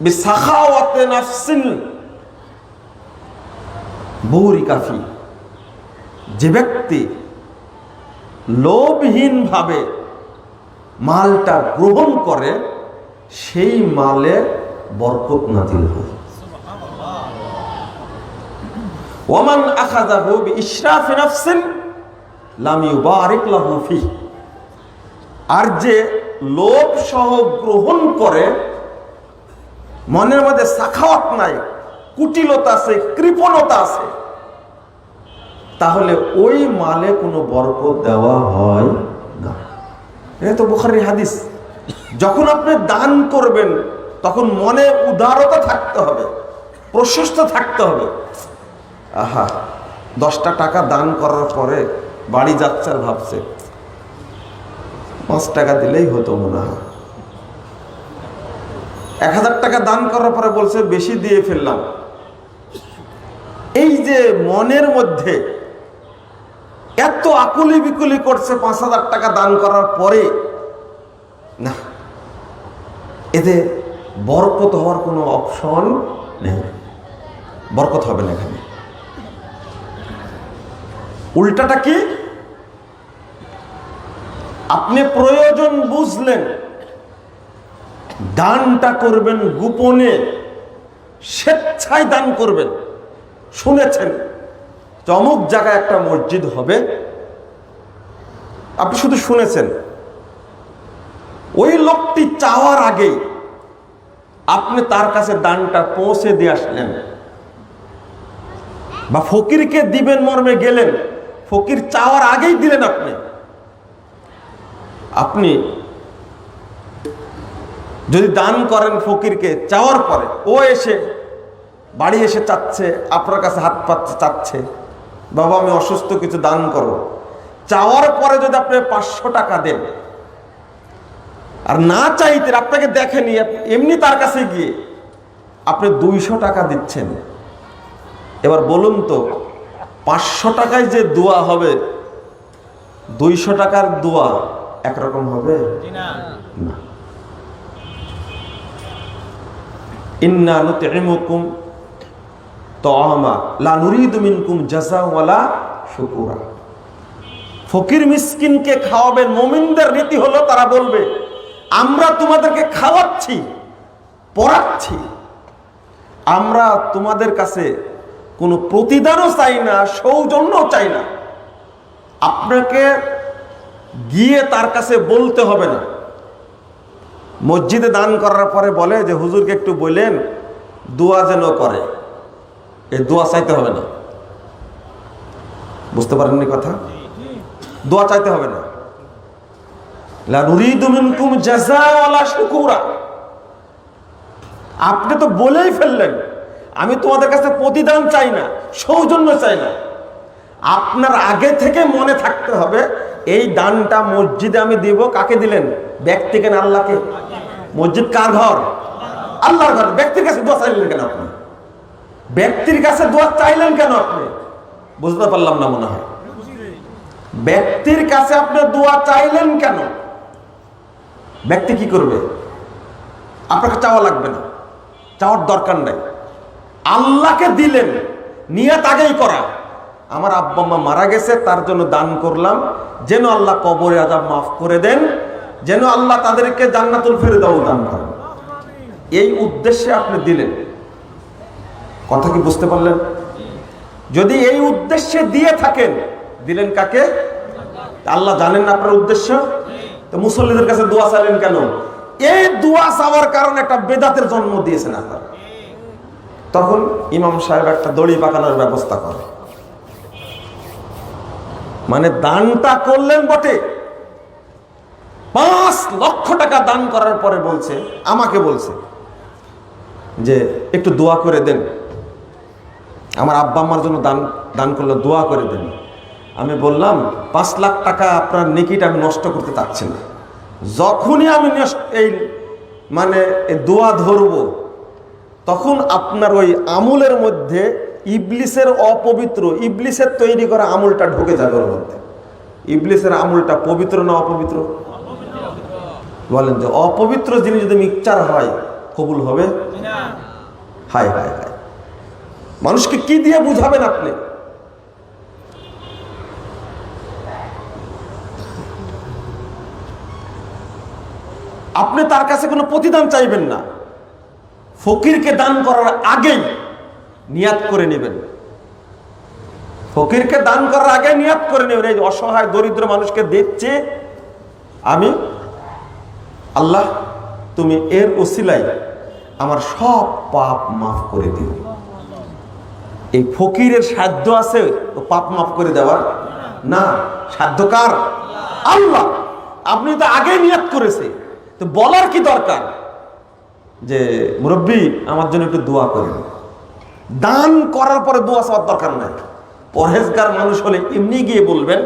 বিসাখাওয়াতি নাফসিন বুরিকা ফি, যে ব্যক্তি লোভহীন ভাবে মালটা গ্রহণ করে সেই মালে বরকত নাযিল হয়। ওয়ামান আখাযাহু বিইশরাফি নাফসিন লাম ইউবারিক লাহু ফি, আর যে লোভ সহ গ্রহণ করে, মনের মধ্যে সাখাওয়াত নাই, কুটিলতা আছে, কৃপণতা আছে, তাহলে ওই মালে কোনো বরকত দেওয়া হয় না। এটা তো বুখারীর হাদিস। যখন আপনি দান করবেন তখন মনে উদারতা থাকতে হবে, প্রশস্ত থাকতে হবে। আহা, 10টা টাকা দান করার পরে বাড়ি যাচ্ছে আর ভাবছে 5 টাকা দিলেই হতো মনে হয়। 1000 টাকা দান করার পরে বলছে বেশি দিয়ে ফেললাম। এই যে মনের মধ্যে এত আকুলি বিকুলি করছে 5000 টাকা দান করার পরে, না, এতে বরকত হওয়ার কোনো অপশন নেই, বরকত হবে না এখানে। উল্টাটা কি? আপনি প্রয়োজন বুঝলেন, দানটা করবেন গোপনে, স্বেচ্ছায় দান করবেন। শুনেছেন অমুক জায়গায় একটা মসজিদ হবে, আপনি শুধু শুনেছেন, ওই লোকটি চাওয়ার আগেই আপনি তার কাছে দানটা পৌঁছে দিয়ে আসলেন, বা ফকিরকে দিবেন মর্মে গেলেন, ফকির চাওয়ার আগেই দিলেন। আপনি যদি দান করেন ফকিরকে চাওয়ার পরে, ও এসে বাড়ি এসে চাচ্ছে, আপনার কাছে হাত পাততে চাচ্ছে, বাবা আমি অসুস্থ, কিছু দান করো, চাওয়ার পরে যদি আপনি 500 টাকা দেন, আর না চাইতে আপনাকে দেখেনি, এমনি তার কাছে গিয়ে আপনি 200 টাকা দিচ্ছেন, এবার বলুন তো 500 টাকায় যে দোয়া হবে 200 টাকার দোয়া একরকম হবে না। ইন্না নুতইমুকুম তাআমা লা নুরিদু মিনকুম জাযাআ ওয়ালা শুকুরা ফকির মিসকিনকে খাওয়াবেন। মুমিনদের রীতি হলো তারা বলবে আমরা তোমাদেরকে খাওয়াচ্ছি, পড়াচ্ছি, আমরা তোমাদের কাছে কোনো প্রতিদানও চাই না, সৌজন্যও চাই না। আপনাকে গিয়ে তার কাছে বলতে হবে না। মসজিদে দান করার পরে বলে যে হুজুরকে একটু বললেন দোয়া যেন করে, এই দোয়া চাইতে হবে না। বুঝতে পারেননি কথা? দোয়া চাইতে হবে না। লা নুরিদু মিনকুম জাযাআ ওয়ালা শুকুরা। আপনি তো বলেই ফেললেন আমি তোমাদের কাছে প্রতিদান চাই না, সৌজন্য চাই না। আপনার আগে থেকে মনে থাকতে হবে এই দানটা মসজিদে আমি দিব। কাকে দিলেন? ব্যক্তিকে না আল্লাহকে? মসজিদ কার ঘর? আল্লাহর ঘর। ব্যক্তির কাছে দোয়া চাইলেন কেন আপনি? ব্যক্তির কাছে দোয়া চাইলেন কেন আপনি? বুঝতে পারলাম না মনে হয়। ব্যক্তির কাছে আপনি দোয়া চাইলেন কেন? ব্যক্তি কি করবে? আপনাকে চাওয়া লাগবে না, চাওয়ার দরকার নাই। আল্লাহকে দিলেন, নিয়ত আগেই করা। আমার আব্বা আম্মা মারা গেছে, তার জন্য দান করলাম, যেন আল্লাহ কবরে আযাব মাফ করে দেন, যেন আল্লাহ তাদেরকে জান্নাতুল ফেরদাউস দান করেন। এই উদ্দেশ্যে আপনি দিলেন। কথা কি বুঝতে পারলেন? যদি এই উদ্দেশ্যে দিয়ে থাকেন, দিলেন কাকে? আল্লাহ জানেন না আপনার উদ্দেশ্য। তো মুসল্লিদের কাছে দোয়া চাইলেন কেন? এই দোয়া চাওয়ার কারণে একটা বেদাতের জন্ম দিয়েছেন আপনারা। তখন ইমাম সাহেব একটা দড়ি পাকানোর ব্যবস্থা করে। মানে দানটা করলেন বটে, 5 লক্ষ টাকা দান করার পরে বলছে, আমাকে বলছে যে একটু দোয়া করে দেন, আমার আব্বা আম্মার জন্য দান করলে দোয়া করে দেন। আমি বললাম 5 লাখ টাকা আপনার নেকিটা আমি নষ্ট করতে চাচ্ছি না। যখনই আমি এই দোয়া ধরবো, তখন আপনার ওই আমলের মধ্যে ইবলিসের অপবিত্র, ইবলিসের তৈরি করা আমলটা ঢুকে যাবে ওর মধ্যে। ইবলিসের আমলটা পবিত্র না অপবিত্র? বলেন যে অপবিত্র জিনিস যদি মিক্সচার হয় কবুল হবে? হায় হায় হায়, মানুষকে কি দিয়ে বুঝাবেন আপনি? আপনি তার কাছে কোনো প্রতিদান চাইবেন না। ফকিরকে দান করার আগেই নিয়াত করে নেবেন। ফকিরকে দান করার আগে নিয়াত করে নেবেন, এই অসহায় দরিদ্র মানুষকে দিচ্ছি আমি, আল্লাহ তুমি এর ওসিলায় আমার সব পাপ মাফ করে দিও। এই ফকিরের সাধ্য আছে ও পাপ মাফ করে দেওয়ার? না, সাধ্য কার? আল্লাহ। আপনি তো আগে নিয়াত করেছে, তো বলার কি দরকার যে মুরব্বী আমার জন্য একটু দোয়া করেন? দান করার পরে দোয়া চাওয়ার দরকার নাই। পরহেজগার মানুষ হলে এমনি গিয়ে বলবেন,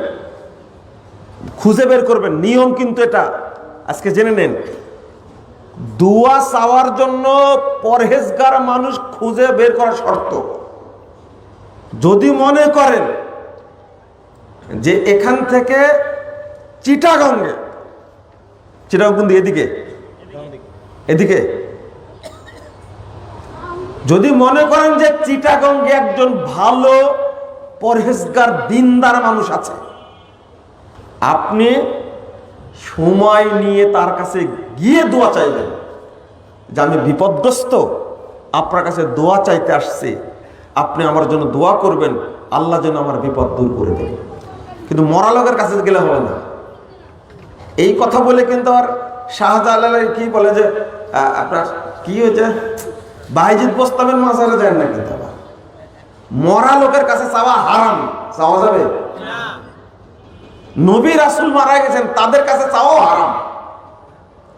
খুঁজে বের করবেন। নিয়ম কিন্তু এটা আজকে জেনে নেন। দোয়া চাওয়ার জন্য পরহেজগার মানুষ খুঁজে বের করা শর্ত। যদি মনে করেন যে এখান থেকে চিটাগঙ্গে, চিটাগং এদিকে এদিকে, যদি মনে করেন যে চিটাগঙ্গে একজন ভালো পরহেজগার দিনদার মানুষ আছে, আপনি সময় নিয়ে তার কাছে গিয়ে দোয়া চাইবেন যে আমি বিপদগ্রস্ত, আপনার কাছে দোয়া চাইতে আসছি, আপনি আমার জন্য দোয়া করবেন, আল্লাহ যেন আমার বিপদ দূর করে দেবে। কিন্তু মরা লোকের কাছে গেলে হবে না। এই কথা বলে কিন্তু আর শাহজালাল কি বলে যে আপনার কি হয়েছে, বাইজিদ বোস্তামের মাজারে যায় না। কিন্তু আবার মরা লোকের কাছে চাওয়া হারাম, চাওয়া যাবে? নবী রাসূল মারা গেছেন, তাদের কাছে চাওয়া হারাম,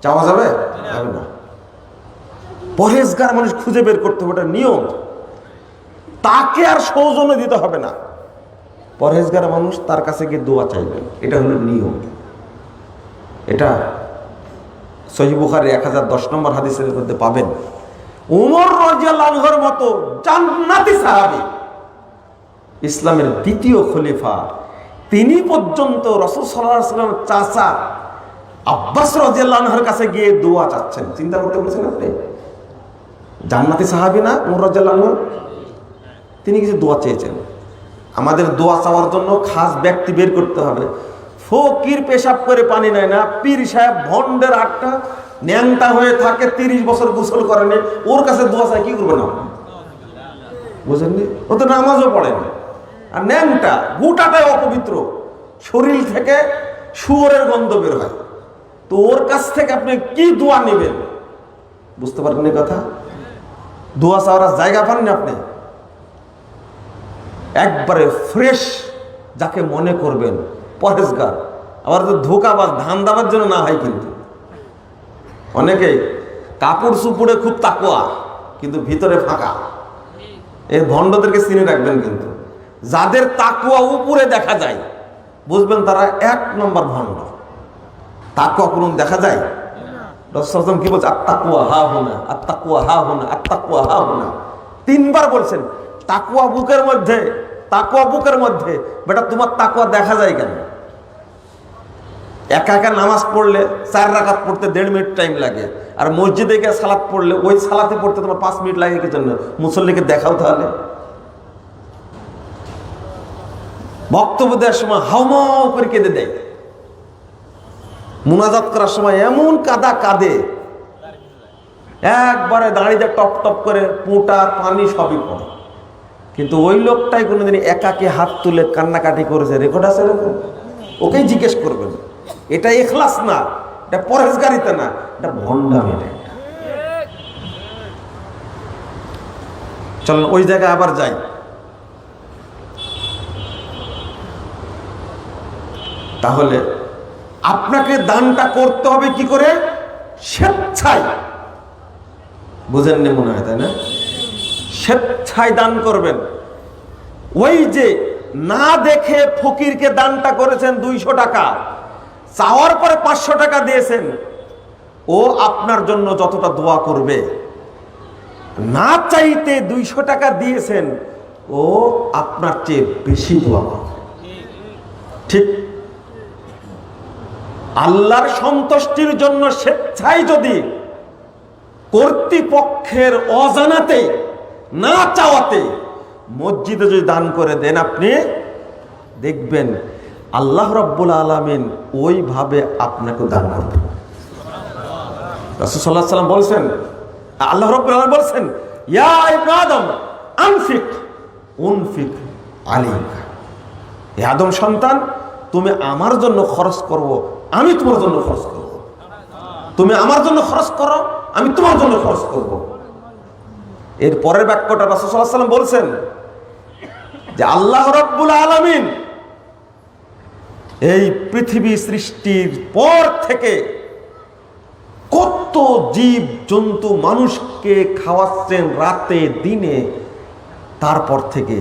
চাওয়া যাবে? যাবে না। পরহেজগার মানুষ খুঁজে বের করতে হবে, এটা নিয়ম। তাকে আর সৌজন্য দিতে হবে না। পরহেজগার মানুষ তার কাছে গিয়ে দোয়া চাইবেন, এটা হলো নিয়ম। এটা সহিহ বুখারী 1010 নম্বর হাদিসের মধ্যে পাবেন। উমর রাদিয়াল্লাহু আনহুর মতো জান্নাতি সাহাবী, ইসলামের দ্বিতীয় খলিফা, তিনি পর্যন্ত রাসূল সাল্লাল্লাহু আলাইহি ওয়াসাল্লাম চাচা আব্বাস রাদিয়াল্লাহু আনহুর কাছে গিয়ে দোয়া চাচ্ছেন। চিন্তা করতে পারছেন আপনি? জান্নাতি সাহাবী না উমর রাদিয়াল্লাহু আনহু? তিনি কিছু দোয়া চেয়েছেন। আমাদের দোয়া চাওয়ার জন্য খাস ব্যক্তি বের করতে হবে। ফকির পেশাব করে পানি নেয় না, পীর সাহেব ভন্ডের আটটা ন্যাংটা হয়ে থাকে, 30 বছর গোসল করেনি, ওর কাছে দোয়া চাই কি করবে না? বুঝেননি? ও তো নামাজও পড়ে না, আর ন্যাংটা গোটাটাই অপবিত্র, শরীর থেকে শুয়োরের গন্ধ বের হয়, তো ওর কাছ থেকে আপনি কি দোয়া নেবেন? বুঝতে পারেন এই কথা? দোয়া চাওয়ার জায়গা পাননি আপনি। একবারে ফ্রেশ যাকে মনে করবেন পরেশগার, আবার তো ধোকাবাজ ধান্দাবার জন্য না হয়। কিন্তু অনেকেই কাপড় চুপড়ে খুব তাকওয়া কিন্তু ভিতরে ফাঁকা, এই ভণ্ডদেরকে চিনে রাখবেন। কিন্তু যাদের তাকওয়া উপরে দেখা যায় বুঝবেন তারা 1 নম্বর ভণ্ড। তাকওয়া কোন দেখা যায়? রাসূল কি বলছে? আত্তাকওয়া হা হুনা, আত্তাকওয়া হা হুনা, আত্তাকওয়া হা হুনা, 3 বার বলছেন। তাকওয়া বুকের মধ্যে, তাকওয়া বুকের মধ্যে। বেটা তোমার তাকওয়া দেখা যায় কেন? একা একা নামাজ পড়লে 4 রাকাত পড়তে 1.5 মিনিট টাইম লাগে, আর মসজিদে গিয়ে সালাত পড়লে ওই সালাতে পড়তে তোমার 5 মিনিট লাগে কি জন্য? মুসল্লিকে দেখাও তাহলে। বক্তব্য দেওয়ার সময় হাউমাউ করে কেঁদে দেয়, মুনাজাত করার সময় এমন কাদা কাঁদে, একবারে দাঁড়িয়ে টপ টপ করে পোঁটা পানি সবই পড়ে। কিন্তু ওই লোকটাই কোনোদিন একাকে হাত তুলে কান্নাকাটি করেছে রেকর্ড আছে? ওকেই জিজ্ঞেস করবেন। এটা ইখলাস না, এটা পরহেজগারিতা না, এটা ভণ্ডামি। চলেন ওই জায়গায় আবার যাই। তাহলে আপনাকে দানটা করতে হবে কি করে? স্বেচ্ছায়। বুঝেননি মনে হয়, তাই না? স্বেচ্ছায় দান করবেন। ওই যে না দেখে ফকিরকে দানটা করেছেন 200 টাকা, চাওয়ার পরে 500 টাকা দিয়েছেন, ও আপনার জন্য যতটা দোয়া করবে, না চাইতে 200 টাকা দিয়েছেন, ও আপনার চেয়ে বেশি দোয়া করবে। ঠিক আল্লাহর সন্তুষ্টির জন্য স্বেচ্ছায় যদি কর্তৃপক্ষের অজানাতে না চাওয়াতে মসজিদে যদি দান করে দেন, আপনি দেখবেন আল্লাহ রাব্বুল আলামিন ওইভাবে আপনাকে দান করবেন। রাসূল সাল্লাল্লাহু আলাইহি ওয়াসাল্লাম বলেছেন, আল্লাহ রাব্বুল আলামিন বলেছেন, ইয়া ইবনে আদম আনফিক উনফিক আলাইকা, হে আদম সন্তান, তুমি আমার জন্য খরচ করো, আমি তোমার জন্য খরচ করব। তুমি আমার জন্য খরচ করো, আমি তোমার জন্য খরচ করব। এর পরের বাক্যটা রাসূল সাল্লাল্লাহু আলাইহি ওয়াসাল্লাম বলছেন যে আল্লাহ রাব্বুল আলামিন এই পৃথিবী সৃষ্টির পর থেকে কত জীব জন্তু মানুষকে খাওয়াচ্ছেন রাতে দিনে, তারপর থেকে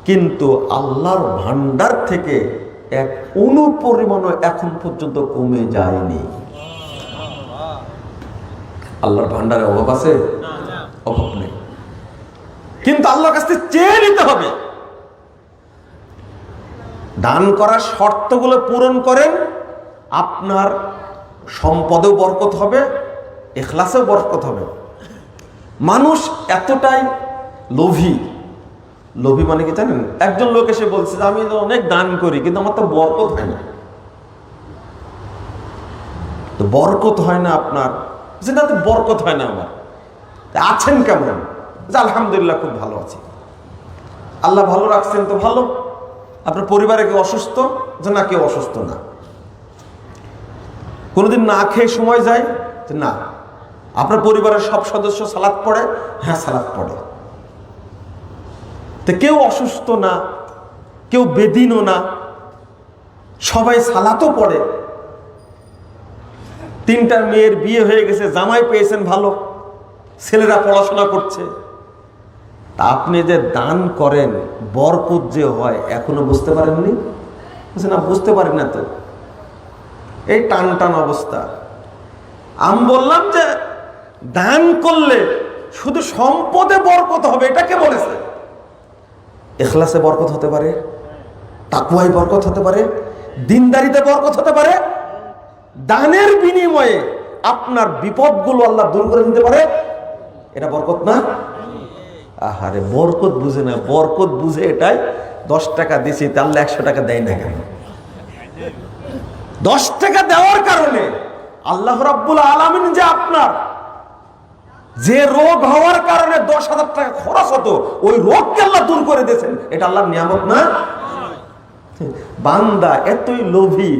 কিন্তু আল্লাহর ভান্ডার থেকে 1 অণু পরিমাণও এখন পর্যন্ত কমে যায়নি। আল্লাহর ভান্ডারে অভাব আছে? অভাব নেই। কিন্তু আল্লাহর কাছে চেয়ে নিতে হবে। দান করার শর্তগুলো পূরণ করেন, আপনার সম্পদেও বরকত হবে, ইখলাসেও বরকত হবে। মানুষ এতটাই লোভী, লোভী মানে কি জানেন? একজন লোক এসে বলছে যে আমি তো অনেক দান করি কিন্তু আমার তো বরকত হয় না। তো বরকত হয় না আপনার? যেটা তো বরকত হয় না আমার। আছেন কেমন? যে আলহামদুলিল্লাহ খুব ভালো আছি। আল্লাহ ভালো রাখছেন তো ভালো। আপনার পরিবারে কেউ অসুস্থ? যে না, কেউ অসুস্থ না। কোনোদিন না খেয়ে সময় যায়? যে না। আপনার পরিবারের সব সদস্য সালাত পড়ে? হ্যাঁ, সালাত পড়ে। তো কেউ অসুস্থ না, কেউ বেদিনও না, সবাই সালাতও পড়ে। 3টা মেয়ের বিয়ে হয়ে গেছে, জামাই পেয়েছেন ভালো, ছেলেরা পড়াশোনা করছে। তা আপনি যে দান করেন বরকত যে হয় এখনো বুঝতে পারেননি? না, বুঝতে পারি না তো, এই টান টান অবস্থা। আমি বললাম যে দান করলে শুধু সম্পদে বরকত হবে, এটা কে বলেছে? ইখলাসে বরকত হতে পারে, তাকওয়ায় বরকত হতে পারে, দিনদারিতে বরকত হতে পারে। দানের বিনিময়ে আপনার বিপদগুলো আল্লাহ দূর করে দিতে পারে। এটা বরকত না? আহারে, বরকত বুঝে না। বরকত বুঝে এটাই 10 টাকা দিছি, তাহলে 100 টাকা দেয় না কেন? 10 টাকা দেওয়ার কারণে আল্লাহ রাব্বুল আলামিন যে আপনার যে রোগ হওয়ার কারণে 10,000 টাকা খরচ হতো ওই রোগকে আল্লাহ দূর করে দিয়েছেন, এটা আল্লাহর নিয়ামত না? বান্দা এতই লোভী,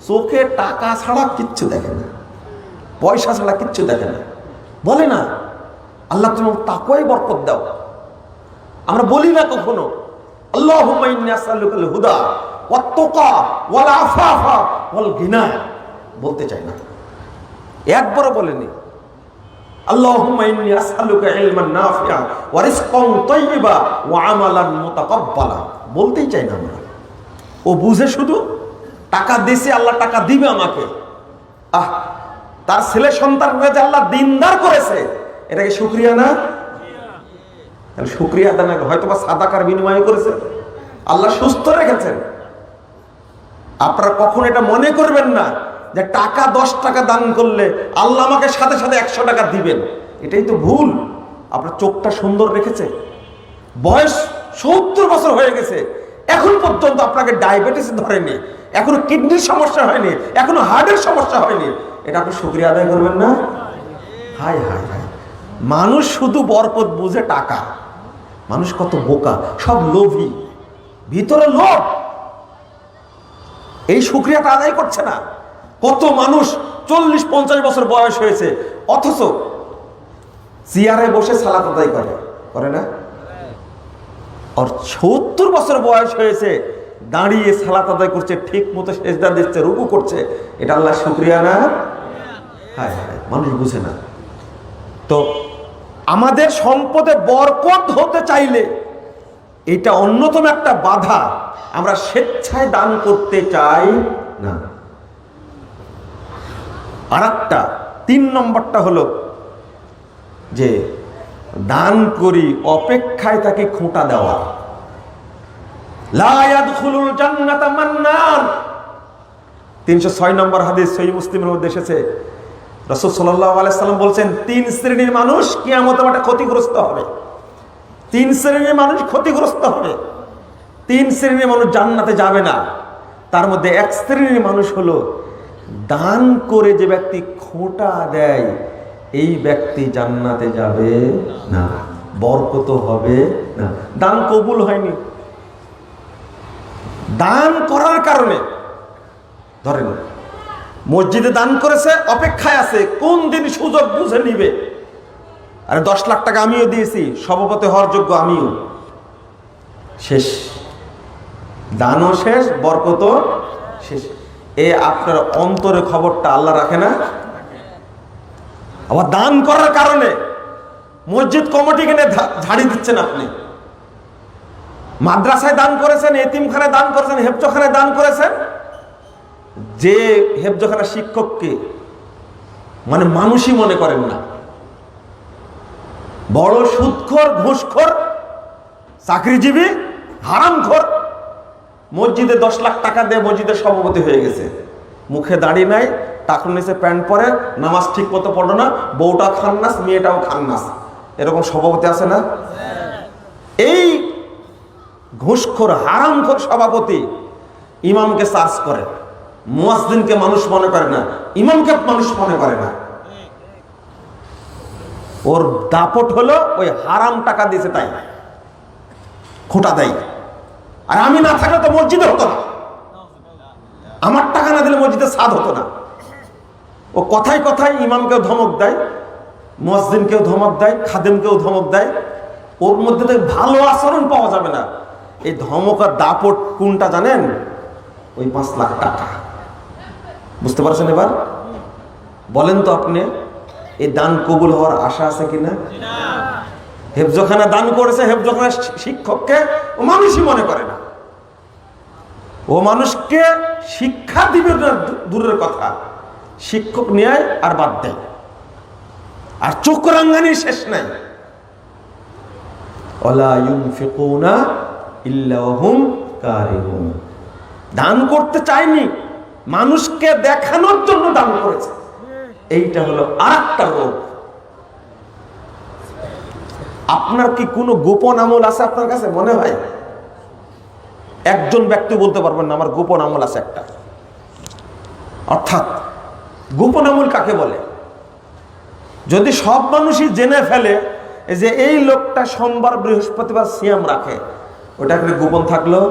চোখে টাকা ছাড়া কিচ্ছু দেখে না, পয়সা ছাড়া কিচ্ছু দেখে না। বলে না আল্লাহ তুমি তাকওয়ায় বরকত দাও। আমরা বলি না কখনো আল্লাহুম্মা ইন্নী আসআলুকাল হুদা ওয়াত তাকা ওয়াল আফাফা ওয়াল গিনা? বলতে চাই না, একবারও বলেনি আল্লাহুম্মা ইন্নী আসআলুকা ইলমান নাফিআ ওয়া রিজকান তাইয়্যিবা ওয়া আমালান মুতাকাব্বালা। বলতেই চাই না আমরা। ও বুঝে শুধু টাকা দিয়েছে, আল্লাহ টাকা দিবে আমাকে। তার ছেলে সন্তানকে যে আল্লাহ দিনদার করেছে, এটাকে শুকরিয়া না? শুকরিয়া আদায় না, হয়তো বা সাদাকার বিনিময়ে করেছে, আল্লাহ সুস্থ রেখেছেন। আপনারা কখন এটা মনে করবেন না যে টাকা 10 টাকা দান করলে আল্লাহ আমাকে সাথে সাথে 100 টাকা দিবেন, এটাই তো ভুল। আপনার চোখটা সুন্দর রেখেছে, বয়স 70 বছর হয়ে গেছে, এখন পর্যন্ত আপনাকে ডায়াবেটিস ধরেনি, এখনো কিডনির সমস্যা হয়নি, এখনো হার্টের সমস্যা হয়নি, এটা আপনি শুকরিয়া আদায় করবেন না? হায় হায় হায়, মানুষ শুধু বরকত বুঝে টাকা। মানুষ কত বোকা, সব লোভী, ভিতরে লোভ, এই শুকরিয়াটা আদায় করছে না। কত মানুষ 40-50 বছর বয়স হয়েছে, অথচ চেয়ারে বসে সালাত আদায় করে না? আর 70 বছর বয়স হয়েছে, দাঁড়িয়ে সালাত আদায় করছে, ঠিক মতো সেজদা দিচ্ছে, রুকু করছে, এটা আল্লাহ শুকরিয়া না? হায় হায়, মানুষ বুঝে না। তো আমাদের সম্পদে বরকত হতে চাইলে এটা অন্যতম একটা বাধা, আমরা স্বেচ্ছায় দান করতে চাই না। আর একটা 3 নম্বরটা হলো যে দান করি অপেক্ষায় তাকে খোঁটা দেওয়া। লা ইয়াদখুলুল জান্নাতা মান্নান, 306 নম্বর হাদিস সহিহ মুসলিমের মধ্যে এসেছে। রাসূল সাল্লাল্লাহু আলাইহি সাল্লাম বলছেন 3 শ্রেণীর মানুষ কিয়ামতের মাঠে ক্ষতিগ্রস্ত হবে। 3 শ্রেণীর মানুষ ক্ষতিগ্রস্ত হবে, 3 শ্রেণীর মানুষ জান্নাতে যাবে না। তার মধ্যে 1 শ্রেণীর মানুষ হলো দান করে যে ব্যক্তি খোঁটা দেয়, এই ব্যক্তি জান্নাতে যাবে না, বরকত হবে না, দান কবুল হয়নি। দান করার কারণে, ধরেন মসজিদে দান করেছে, অপেক্ষায় আছে কোন দিন সুযোগ বুঝে নিবে। আরে 10 লাখ টাকা আমিও দিয়েছি, সভাপতি হওয়ার যোগ্য আমিও, শেষ, দানও শেষ, বরকত শেষ। এ আপনার অন্তরে খবরটা আল্লাহ রাখে না? আবার দান করার কারণে মসজিদ কমিটি কিনে ঝাড়ি দিচ্ছেন আপনি, মাদ্রাসায় দান করেছেন, এতিমখানায় দান করেছেন, হেফজখানায় দান করেছেন। যে হেফজখানার শিক্ষককে মানে মানুষই মনে করেন না, বড় সুদখোর, ঘুষখোর, চাকরিজীবী, হারামখোর, মসজিদে 10 লাখ টাকা দিয়ে মসজিদের সভাপতি হয়ে গেছে, মুখে দাড়ি নাই, টাকনুর নিচে প্যান্ট পরে, নামাজ ঠিক মতো পড়লো না, বউটা খান্নাস, মেয়েটাও খান্নাস, এরকম সভাপতি আছে না? এই ঘুষখোর, হারামখোর সভাপতি ইমামকে চার্জ করে, মুয়াজ্জিনকে মানুষ মনে করে না, ইমামকে মানুষ মনে করে না। ওর দাপট হলো ওই হারাম টাকা দিয়েছে তাই খোঁটা দেয়। আর আমি না থাকলে তো মসজিদে হতো না, আমার টাকা না দিলে মসজিদে সাদ হতো না। ও কথায় কথায় ইমামকেও ধমক দেয়, মুয়াজ্জিনকেও ধমক দেয়, খাদেমকেও ধমক দেয়। ওর মধ্যে তো ভালো আচরণ পাওয়া যাবে না। এই ধমক আর দাপট কোনটা জানেন? ওই 5 লাখ টাকা। বুঝতে পারছেন? এবার বলেন তো আপনি, এই দান কবুল হওয়ার আশা আছে কিনা? হেফজখানা দান করেছে, হেফজখানার শিক্ষককে ও মানুষই মনে করে না, ও মানুষকে শিক্ষা দিবে না দূরের কথা, শিক্ষক নিয়ে আর বাদ দেয়, আর চোখ রাঙ্গানির শেষ নাই। ওয়ালা ইউনফিকুনা ইল্লা ওয়াহুম কারিহুন, দান করতে চায়নি, মানুষকে দেখানোর জন্য দান করেছে। এইটা হলো আরেকটা রোগ। আপনার কি কোনো গোপন আমল আছে আপনার কাছে মনে হয়? একজন ব্যক্তি বলতে পারবেন না আমার গোপন আমল আছে একটা। অর্থাৎ গোপন আমল কাকে বলে? যদি সব মানুষই জেনে ফেলে যে এই লোকটা সোমবার বৃহস্পতিবার সিয়াম রাখে, ওটা একটা গোপন থাকলো?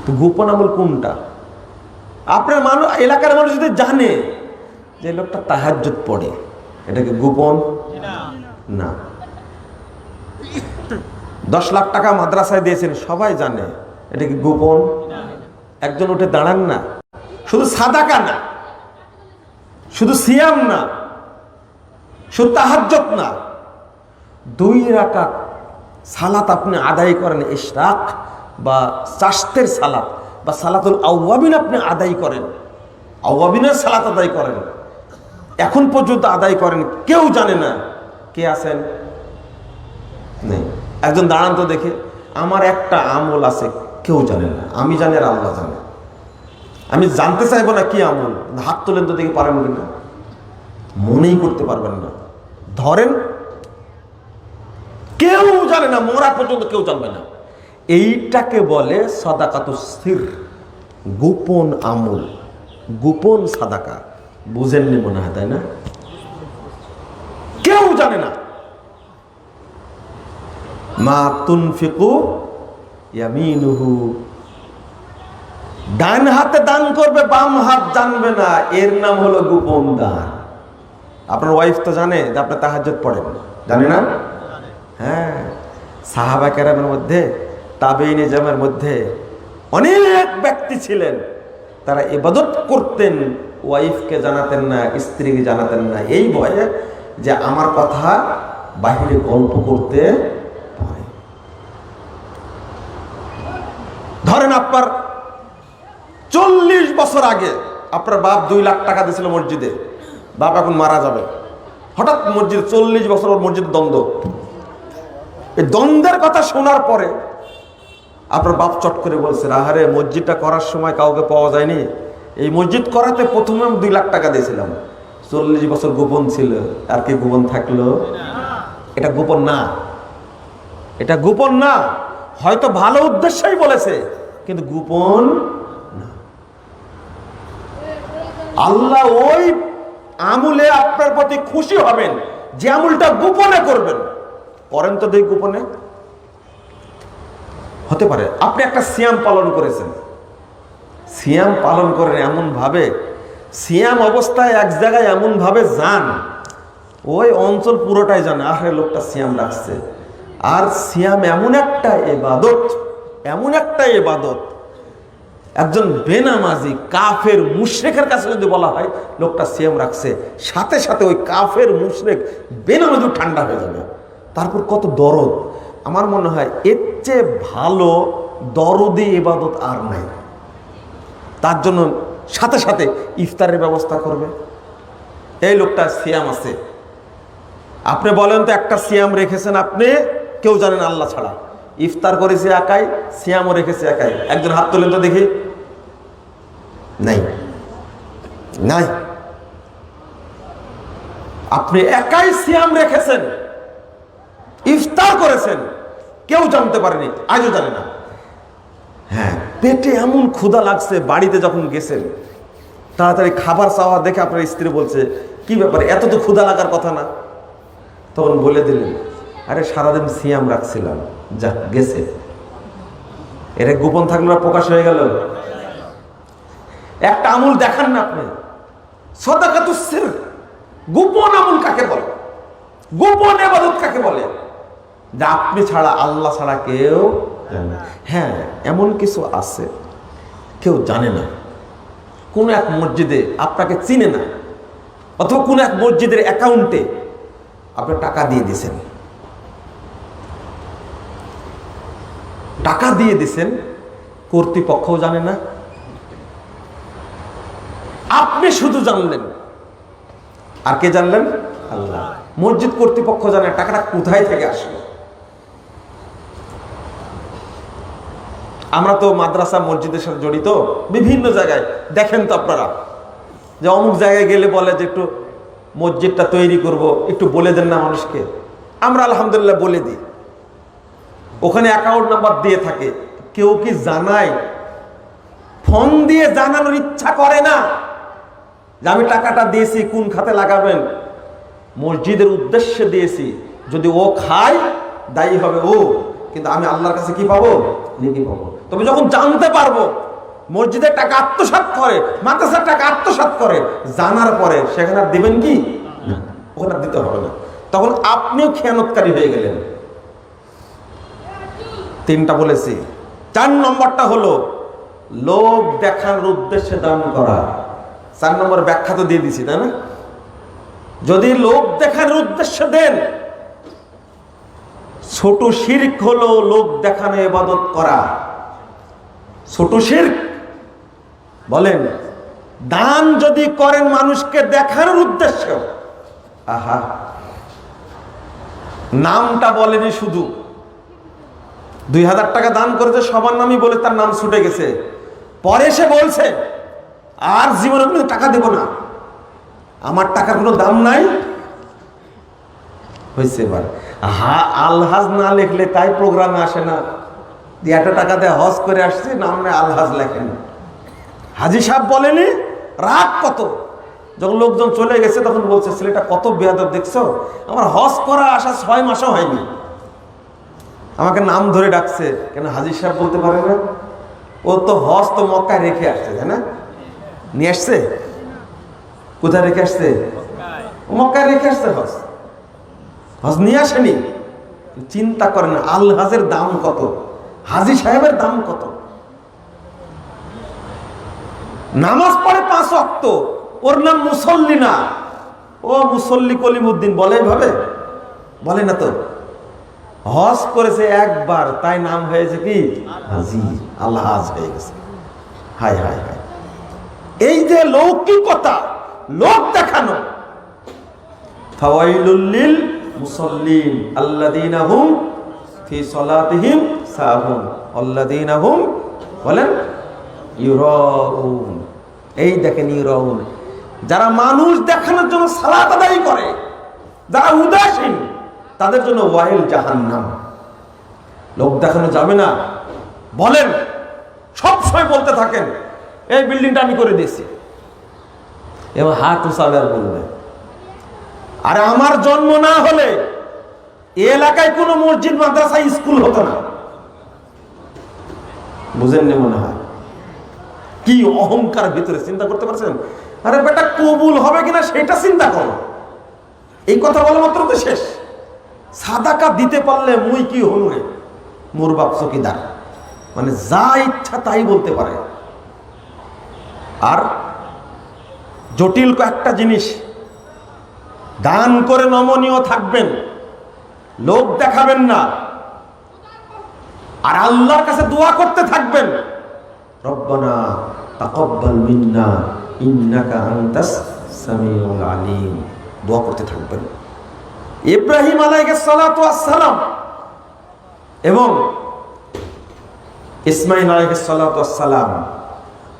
তো গোপন আমল কোনটা? আপনার মানুষ, এলাকার মানুষ যদি জানে যে লোকটা তাহাজ্জুদ পড়ে, এটা কি গোপন? না। 10 লাখ টাকা মাদ্রাসায় দিয়েছেন, সবাই জানে, এটা কি গোপন? একজন উঠে দাঁড়ান না, শুধু সাদাকা না, শুধু সিয়াম না, শুধু তাহাজ্জুদ না, 2 রাকাত সালাত আপনি আদায় করেন, ইশরাক বা চাশতের সালাত বা সালাতুল আওয়াবিন আপনি আদায় করেন, আওয়াবিনের সালাত আদায় করেন, এখন পর্যন্ত আদায় করেন, কেউ জানে না। কে আছেন? নেই। একজন দাঁড়ান তো দেখে, আমার একটা আমল আছে, কেউ জানে না, আমি জানি আর আল্লাহ জানে। আমি জানতে চাইবো না কি আমল, হাত তোলেন তো দেখে, পারেন কিনা? মনেই করতে পারবেন না। ধরেন কেউ জানে না, মরা পর্যন্ত কেউ জানবে না। এইটাকে বলে সাদাকাতুস সির, গোপন আমল, গোপন সাদাকা। বুঝেননি মনে হয়, তাই না? কেউ জানে না। মা তুনফিকু ইয়ামিনুহু, ডান হাতে দান করবে, বাম হাত জানবে না, এর নাম হলো গোপন দান। আপনার ওয়াইফ তো জানে যে আপনি তাহাজ্জুদ পড়েন, জানে না? হ্যাঁ, সাহাবা কেরামের মধ্যে, তাবেঈনে জামের মধ্যে অনেক ব্যক্তি ছিলেন, তারা ইবাদত করতেন, ওয়াইফকে জানাতেন না, স্ত্রীকে জানাতেন না, এই ভয়ে যে আমার কথা বাহিরে গল্প করতে পারে। ধরেন আপনার 40 বছর আগে আপনার বাপ 2 লাখ টাকা দিয়েছিল মসজিদে, বাপ এখন মারা যাবে, হঠাৎ মসজিদে 40 বছর ওর মসজিদ দ্বন্দ্ব। এই দ্বন্দ্বের কথা শোনার পরে আপনার বাপ চট করে বলছে, আহারে মসজিদটা করার সময় কাউকে পাওয়া যায়নি, এই মসজিদ করাতে প্রথমে আমি 2 লাখ টাকা দিয়েছিলাম, 40 বছর গোপন ছিল, আর কি গোপন থাকলো? এটা গোপন না, এটা গোপন না। হয়তো ভালো উদ্দেশ্যেই বলেছে, কিন্তু গোপন না। আল্লাহ ওই আমলে আপনার প্রতি খুশি হবেন যে আমলটা গোপনে করবেন। করেন তো দেখ, গোপনে হতে পারে আপনি একটা সিয়াম পালন করেছেন, সিয়াম পালন করেন এমন ভাবে, সিয়াম অবস্থায় এক জায়গায় এমন ভাবে যান, ওই অঞ্চল পুরোটাই জানে, আরে লোকটা সিয়াম রাখছে। আর সিয়াম এমন একটা ইবাদত, এমন একটা ইবাদত, একজন বেনামাজি কাফের মুশরিকের কাছে যদি বলা হয় লোকটা সিয়াম রাখছে, সাথে সাথে ওই কাফের মুশরিক বেনামাজি ঠান্ডা হয়ে যাবে। তারপর কত দরদ! আমার মনে হয় এর চেয়ে ভালো দরদি ইবাদত আর নাই। তার জন্য সাথে সাথে ইফতারের ব্যবস্থা করবে। এই লোকটা সিয়াম আছে, আপনি বলেন তো একটা সিয়াম রেখেছেন আপনি, কেউ জানেন আল্লাহ ছাড়া, ইফতার করেছে একাই, সিয়ামও রেখেছে একাই, একজন হাত তোলেন তো দেখি। নাই, নাই। আপনি একাই সিয়াম রেখেছেন, ইফতার করেছেন, কেউ জানতে পারেনি, আজও জানে না। হ্যাঁ, পেটে এমন ক্ষুধা লাগছে, বাড়িতে যখন গেছেন তাড়াতাড়ি খাবার চাওয়া দেখে আপনার স্ত্রী বলছে, কি ব্যাপার, এত তো ক্ষুধা লাগার কথা না। তখন বলে দিলেন, আরে সারাদিন সিয়াম রাখছিলাম, যা গেছে। এটা গোপন থাকলে প্রকাশ হয়ে গেল। একটা আমল দেখান না আপনি, সাদাকাতুস সির, গোপন আমল কাকে বলে, গোপন ইবাদত কাকে বলে, যে আপনি ছাড়া, আল্লাহ ছাড়া কেউ জানে না। হ্যাঁ, এমন কিছু আছে কেউ জানে না। কোন এক মসজিদে আপনাকে চিনে না, অথবা কোন এক মসজিদের অ্যাকাউন্টে আপনি টাকা দিয়ে দিয়েছেন, টাকা দিয়ে দিয়েছেন, কর্তৃপক্ষও জানে না, আপনি শুধু জানলেন। আর কে জানলেন? আল্লাহ। মসজিদ কর্তৃপক্ষ জানে টাকাটা কোথায় থেকে আসলো। আমরা তো মাদ্রাসা মসজিদের সাথে জড়িত, বিভিন্ন জায়গায় দেখেন তো আপনারা, যে অমুক জায়গায় গেলে বলে যে একটু মসজিদটা তৈরি করব, একটু বলে দেন না মানুষকে। আমরা আলহামদুলিল্লাহ বলে দিই, ওখানে অ্যাকাউন্ট নাম্বার দিয়ে থাকে। কেউ কি জানায় ফোন দিয়ে জানানোর ইচ্ছা করে না যে আমি টাকাটা দিয়েছি কোন খাতে লাগাবেন, মসজিদের উদ্দেশ্যে দিয়েছি। যদি ও খায় দায়ী হবে ও, কিন্তু আমি আল্লাহর কাছে কি পাবো? নেকি পাবো। তবে যখন জানতে পারবো মসজিদের টাকা আত্মসাৎ করে, মাদ্রাসার টাকা আত্মসাৎ করে, জানার পরে সেখানে আর দিবেন কি? ওখানে দিতে হবে না। তখন আপনিও খেয়ানতকারী হয়ে গেলেন। 3টা বলেছি। 4 নম্বরটা হলো লোক দেখানোর উদ্দেশ্যে দান করা। 4 নম্বর ব্যাখ্যা তো দিয়ে দিছি, তাই না? যদি লোক দেখানোর উদ্দেশ্যে দেন, ছোট শিরক হলো লোক দেখানো ইবাদত করা। ছোট শিরক। বলেন, দান যদি করেন মানুষকে দেখানোর উদ্দেশ্য, আহা, নামটা বলেনি, শুধু 2000 টাকা দান করেছে সবার নামই বলে তার নাম ছুটে গেছে, পরে সে বলছে আর জীবনে কোনো টাকা দেব না, আমার টাকার কোনো দাম নাই। হয়েছে এবার আলহাজ না লিখলে তাই প্রোগ্রামে আসে না। 1 টাকা দিয়ে হজ করে আসছে, নাম নেই আলহাজ লেখেন। হাজি সাহেব বলেনি, রাগ কত। যখন লোকজন চলে গেছে তখন বলছে ছেলেটা কত বেয়াদব দেখছো, আমার হজ করা আসা 6 মাসও হয়নি, আমাকে নাম ধরে ডাকছে কেন? হাজি সাহেব বলতে পারে না? ও তো হজ তো মক্কায় রেখে আসছে, তাই না? নিয়ে আসছে কোথায় রেখে আসছে? মক্কায় রেখে আসছে। হজ হজ নিয়ে আসেনি। চিন্তা করেন আলহাজের দাম কত, হাজি সাহেবের দাম কত। নামাজ পড়ে 5 ওয়াক্ত, ওর নাম মুসল্লি না, ও মুসল্লি কলিমউদ্দিন বলে, ভাবে বলে না তো। হজ করেছে একবার, তাই নাম হয়েছে কি? হাজি, আলহাজ হয়ে গেছে। হায় হায় হায়, এই যে লৌকিকতা, লোক দেখানো। ফাওয়াইলুল লিল মুসাল্লিন আল্লাযীনা হুম ফি সালাতিহিম সাহুন আল্লাযীনা হুম বলেন ইউরাউন। এই দেখেন ইউরাউন, যারা মানুষ দেখানোর জন্য সালাত আদায় করে, যারা উদাসীন, তাদের জন্য ওয়াইল জাহান্নাম। লোক দেখানো যাবে না বলেন, সব সময় বলতে থাকেন এই বিল্ডিংটা আমি করে দিয়েছি, এবার হাত উঁচাবে আর বলবে আরে আমার জন্ম না হলে এই এলাকায় কোনো মসজিদ, মাদ্রাসা, স্কুল হতো না। বুঝেননি মনে হয়? কি অহংকার ভিতরে, চিন্তা করতে পারছেন? আরে বেটা, কবুল হবে কিনা সেটা চিন্তা করো। এই কথা বলা মাত্র তো শেষ। সাদাকা দিতে পারলে মুই কি হল রে, মোর বাপ চকিদার, মানে যা ইচ্ছা তাই বলতে পারে। আর জটিল কয়েকটা জিনিস, দান করে নমনীয় থাকবেন, লোক দেখাবেন না, আর আল্লাহর কাছে দোয়া করতে থাকবেন, রব্বানা তাকাব্বাল মিন্না ইন্নাকা আনতাস সামিউল আলিম। দোয়া করতে থাকবেন। ইব্রাহিম আলাইহিস সালাতু ওয়াস সালাম এবং ইসমাঈল আলাইহিস সালাতু ওয়াস সালাম,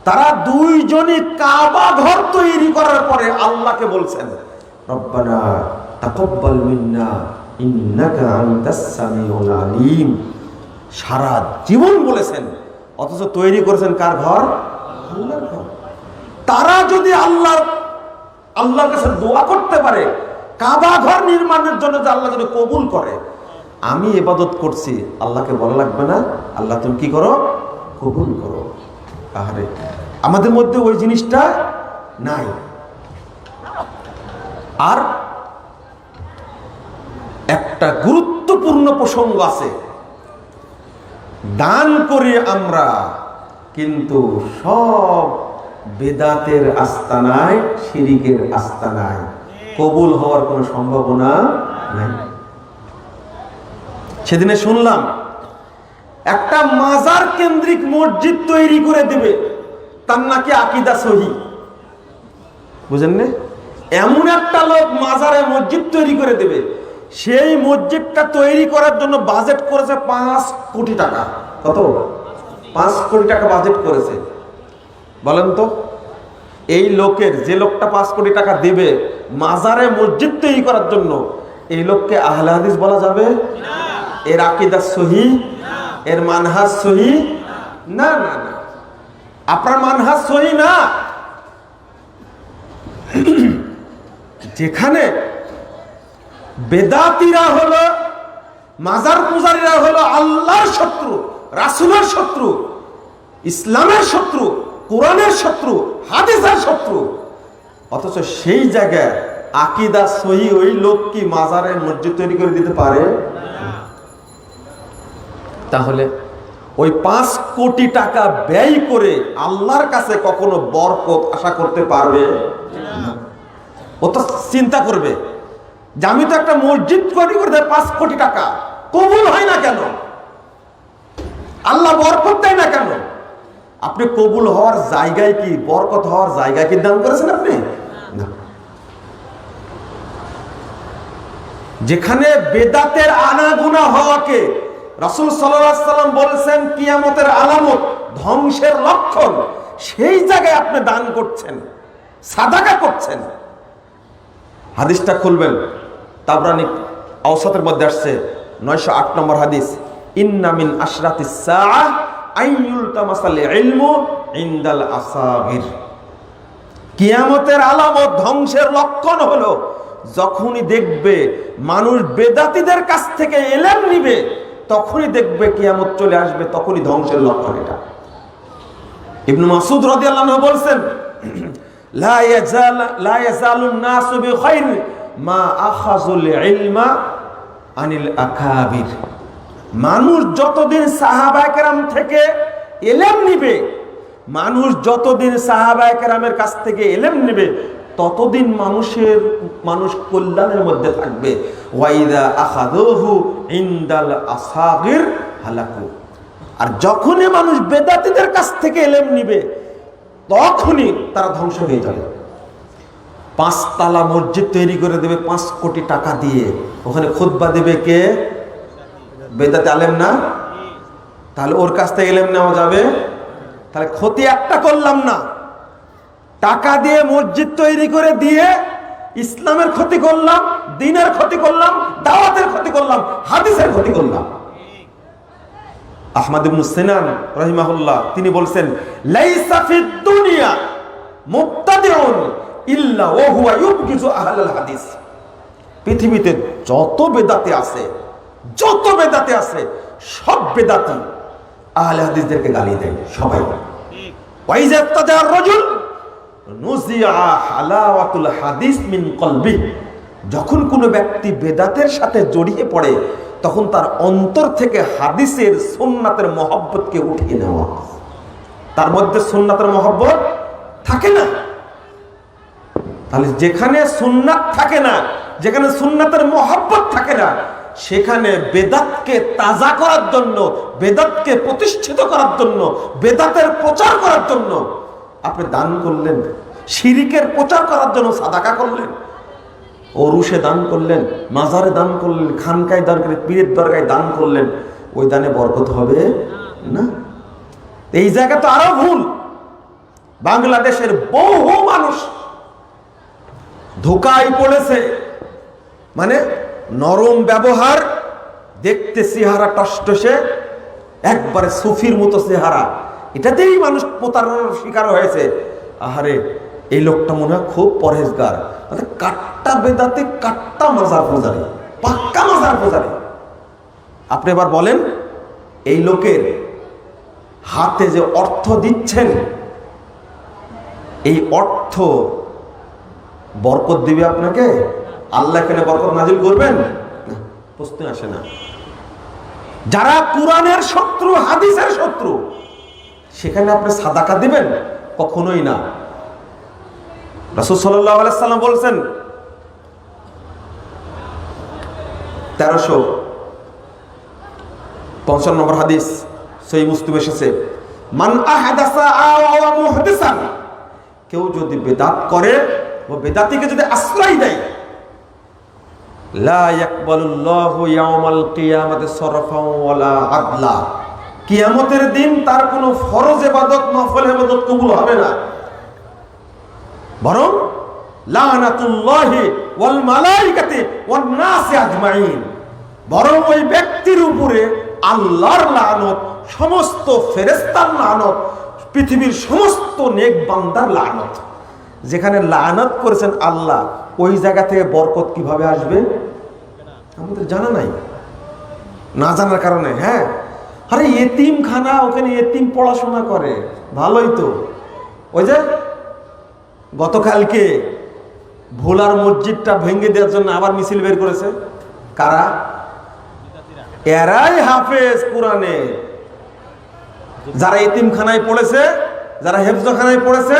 তারা দুইজনই কাবা ঘর তৈরি করার পরে আল্লাহকে বলছেন রব্বানা তাকাব্বাল মিন্না ইন্নাকা আনতাস সামিউল আলিম। সারা জীবন বলেছেন, অথচ তৈরি করেছেন কার ঘর? আল্লাহর ঘর। তারা যদি আল্লাহর কাছে দোয়া করতে পারে কাবা ঘর নির্মাণের জন্য, যে আল্লাহ যদি কবুল করে, আমি ইবাদত করছি, আল্লাহকে বলা লাগবে না আল্লাহ তুমি কি করো? কবুল করো। আরে আমাদের মধ্যে ওই জিনিসটা নাই। আর একটা গুরুত্বপূর্ণ প্রসঙ্গ আছে, দান করি আমরা, কিন্তু সব বেদাতের আস্তানায়, শিরিকের আস্তানায়, কবুল হওয়ার কোনো সম্ভাবনা নাই। সেদিনে শুনলাম একটা মাজার কেন্দ্রিক মসজিদ তৈরি করে দেবে, তার নাকি আকীদা সহি। বুঝেন না? এমন একটা লোক মাজারে মসজিদ তৈরি করে দেবে, সেই মসজিদটা তৈরি করার জন্য বাজেট করেছে 5 কোটি টাকা। কত? 5 কোটি টাকা বাজেট করেছে। বলেন তো, এই লোকের, যে লোকটা 5 কোটি টাকা দেবে মাজারে মসজিদ তৈরি করার জন্য, এই লোককে আহলে হাদিস বলা যাবে? এর আকীদা সহি, এর মানহাজ সহি? না না না। আপনার মানহাজ সহি না। যেখানে বেদাতিরা হলো, মাজার পূজারীরা হলো আল্লাহর শত্রু, রাসূলের শত্রু, ইসলামের শত্রু, কোরআনের শত্রু, হাদিসের শত্রু, অথচ সেই জায়গায় আকীদা সহি ওই লোক কি মাজারের মসজিদ তৈরি করে দিতে পারে? তাহলে ওই 5 কোটি টাকা ব্যয় করে আল্লাহর কাছে কখনো বরকত আশা করতে পারবে না। ও তো চিন্তা করবে যে আমি তো একটা মসজিদ তৈরি করে দেয় 5 কোটি টাকা, কবুল হয় না কেন? আল্লাহ বরকত দেয় না কেন? আপনি কবুল হওয়ার জায়গায় কি, বরকত হওয়ার জায়গায় কি দান করেছেন আপনি? না। যেখানে বেদাতের আনাগুনা হওয়াকে রাসূল সাল্লাল্লাহু আলাইহি সাল্লাম বলেছেন কিয়ামতের আলামত, ধ্বংসের লক্ষণ, সেই জায়গায় আপনি দান করছেন, সাদাকা করছেন। হাদিসটা খুলবেন, তাবরানী আওসাতের মধ্যে আসছে 908 নম্বর হাদিস, ইন্না মিন আশরাতিস সাআহ আইয়ুলতামাসাল ইলমু ইনদাল আসাগির। কিয়ামতের আলামত, ধ্বংসের লক্ষণ হলো যখনই দেখবে মানুষ বেদাতীদের কাছ থেকে ইলম নিবে, তখনই দেখবে কিয়ামত চলে আসবে, তখনই ধ্বংসের লক্ষণ এটা। ইবনে মাসউদ রাদিয়াল্লাহু আনহু বলেন, লা ইয়াজালুন নাসু বিখাইর মা আখাযুল ইলমা আনিল আকাবির। মানুষ যতদিন সাহাবায়ে কেরাম থেকে ইলম নিবে, মানুষ যতদিন সাহাবায়ে কেরামের কাছ থেকে ইলম নেবে, ততদিন মানুষ কল্যাণের মধ্যে থাকবে। ওয়াইদা আখাযুহু ইনদাল আসাগির হালাকু। আর যখনই মানুষ বেদাতীদের কাছ থেকে ইলম নিবে, তখনই তারা ধ্বংস হয়ে যাবে। 5 তালা মসজিদ তৈরি করে দেবে 5 কোটি টাকা দিয়ে, ওখানে খুতবা দেবে কে? বেদাতি আলেম না? তাহলে ওর কাছ থেকে ইলম নেওয়া যাবে? তাহলে ক্ষতি একটা করলাম না, টাকা দিয়ে মসজিদ তৈরি করে দিয়ে ইসলামের ক্ষতি করলাম, দ্বীনের ক্ষতি করলাম, দাওয়াতের ক্ষতি করলাম, হাদিসের ক্ষতি করলাম। আহমদ ইবনে সিনান রাহিমাহুল্লাহ তিনি বলছেন, লাইসা ফিদ দুনিয়া মুবতাদিউন ইল্লা ওয়া হুয়া ইউবগিজু আহলাল হাদিস। পৃথিবীতে যত বেদাতি আছে, সব বেদাতি আহলে হাদিসদেরকে গালি দেয় সবাই। ওয়াইজা তাজার রাজুল নুজিআ হালাওয়াতুল হাদিস মিন কলবি। যখন কোনো ব্যক্তি বেদাতের সাথে জড়িয়ে পড়ে, তখন তার অন্তর থেকে হাদিসের সুন্নাতের মহব্বতকে উঠিয়ে নেওয়া, তার মধ্যে সুন্নাতের মহব্বত থাকে না। তাহলে যেখানে সুন্নাত থাকে না, যেখানে সুন্নাতের মহব্বত থাকে না, সেখানে বেদাতকে তাজা করার জন্য, বেদাতকে প্রতিষ্ঠিত করার জন্য, বেদাতের প্রচার করার জন্য আপনি দান করলেন, শিরিকের প্রচার করার জন্য সাদাকা করলেন, ওরুসে দান করলেন, মাজারে দান করলেন, খানকায় দান করলেন, পীরের দরগায় দান করলেন, ওই দানে বরকত হবে না। এই জায়গা তো আরো ভুল। বাংলাদেশের বহু মানুষ ধোকায় পড়েছে, মানে নরম ব্যবহার, দেখতে চেহারা টসটসে, একবারে সুফির মতো চেহারা, এটাতেই মানুষ প্রতারণার শিকার হয়েছে। আহারে, এই লোকটা মনে হয় খুব পরহেজগার, কাট্টা বেদাতে, কাট্টা মাজার পূজারি, পাক্কা মাজার পূজারি। আপনি এবার বলেন, এই লোকের হাতে যে অর্থ দিচ্ছেন, এই অর্থ বরকত দিবে আপনাকে? আল্লাহ এখানে বরকত নাজিল করবেন? না, প্রশ্ন আসে না। যারা কোরআনের শত্রু, হাদিসের শত্রু, সেখানে আপনি সাদাকা দিবেন? কখনোই না। রাসূল সাল্লাল্লাহু আলাইহি সাল্লাম বলেছেন, 1355 নম্বর হাদিস, সহিহ মুসলিমে এসেছে, মান আহদাসা আও মুহদিসান, কেউ যদি বেদাত করে, ও বেদাতিকে যদি আশ্রয় দেয়, লা ইয়াকবালুল্লাহু ইয়াউমাল কিয়ামাতি সরফাও ওয়ালা আদলা, কিয়ামতের দিন তার কোনো ফরজ ইবাদত, নফল ইবাদত কবুল হবে না, বরং লানাতুল্লাহি ওয়াল মালাইকাতি ওয়ান নাসি আজমাইন, বরং ওই ব্যক্তির উপরে আল্লাহর লানত, সমস্ত ফেরেশতার লানত, পৃথিবীর সমস্ত নেক বান্দার লানত। যেখানে লানত করেছেন আল্লাহ, ওই জায়গা থেকে বরকত কিভাবে আসবে আমাদের জানা নাই, না জানার কারণে। হ্যাঁ, আরে এতিমখানা, ওখানে এতিম পড়াশোনা করে, ভালোই তো। ওই যে গতকালকে ভোলার মসজিদটা ভেঙে দেওয়ার জন্য আবার মিছিল বের করেছে কারা? এরাই হাফেজ কোরআনে, যারা এতিমখানায় পড়েছে, যারা হেফজখানায় পড়েছে,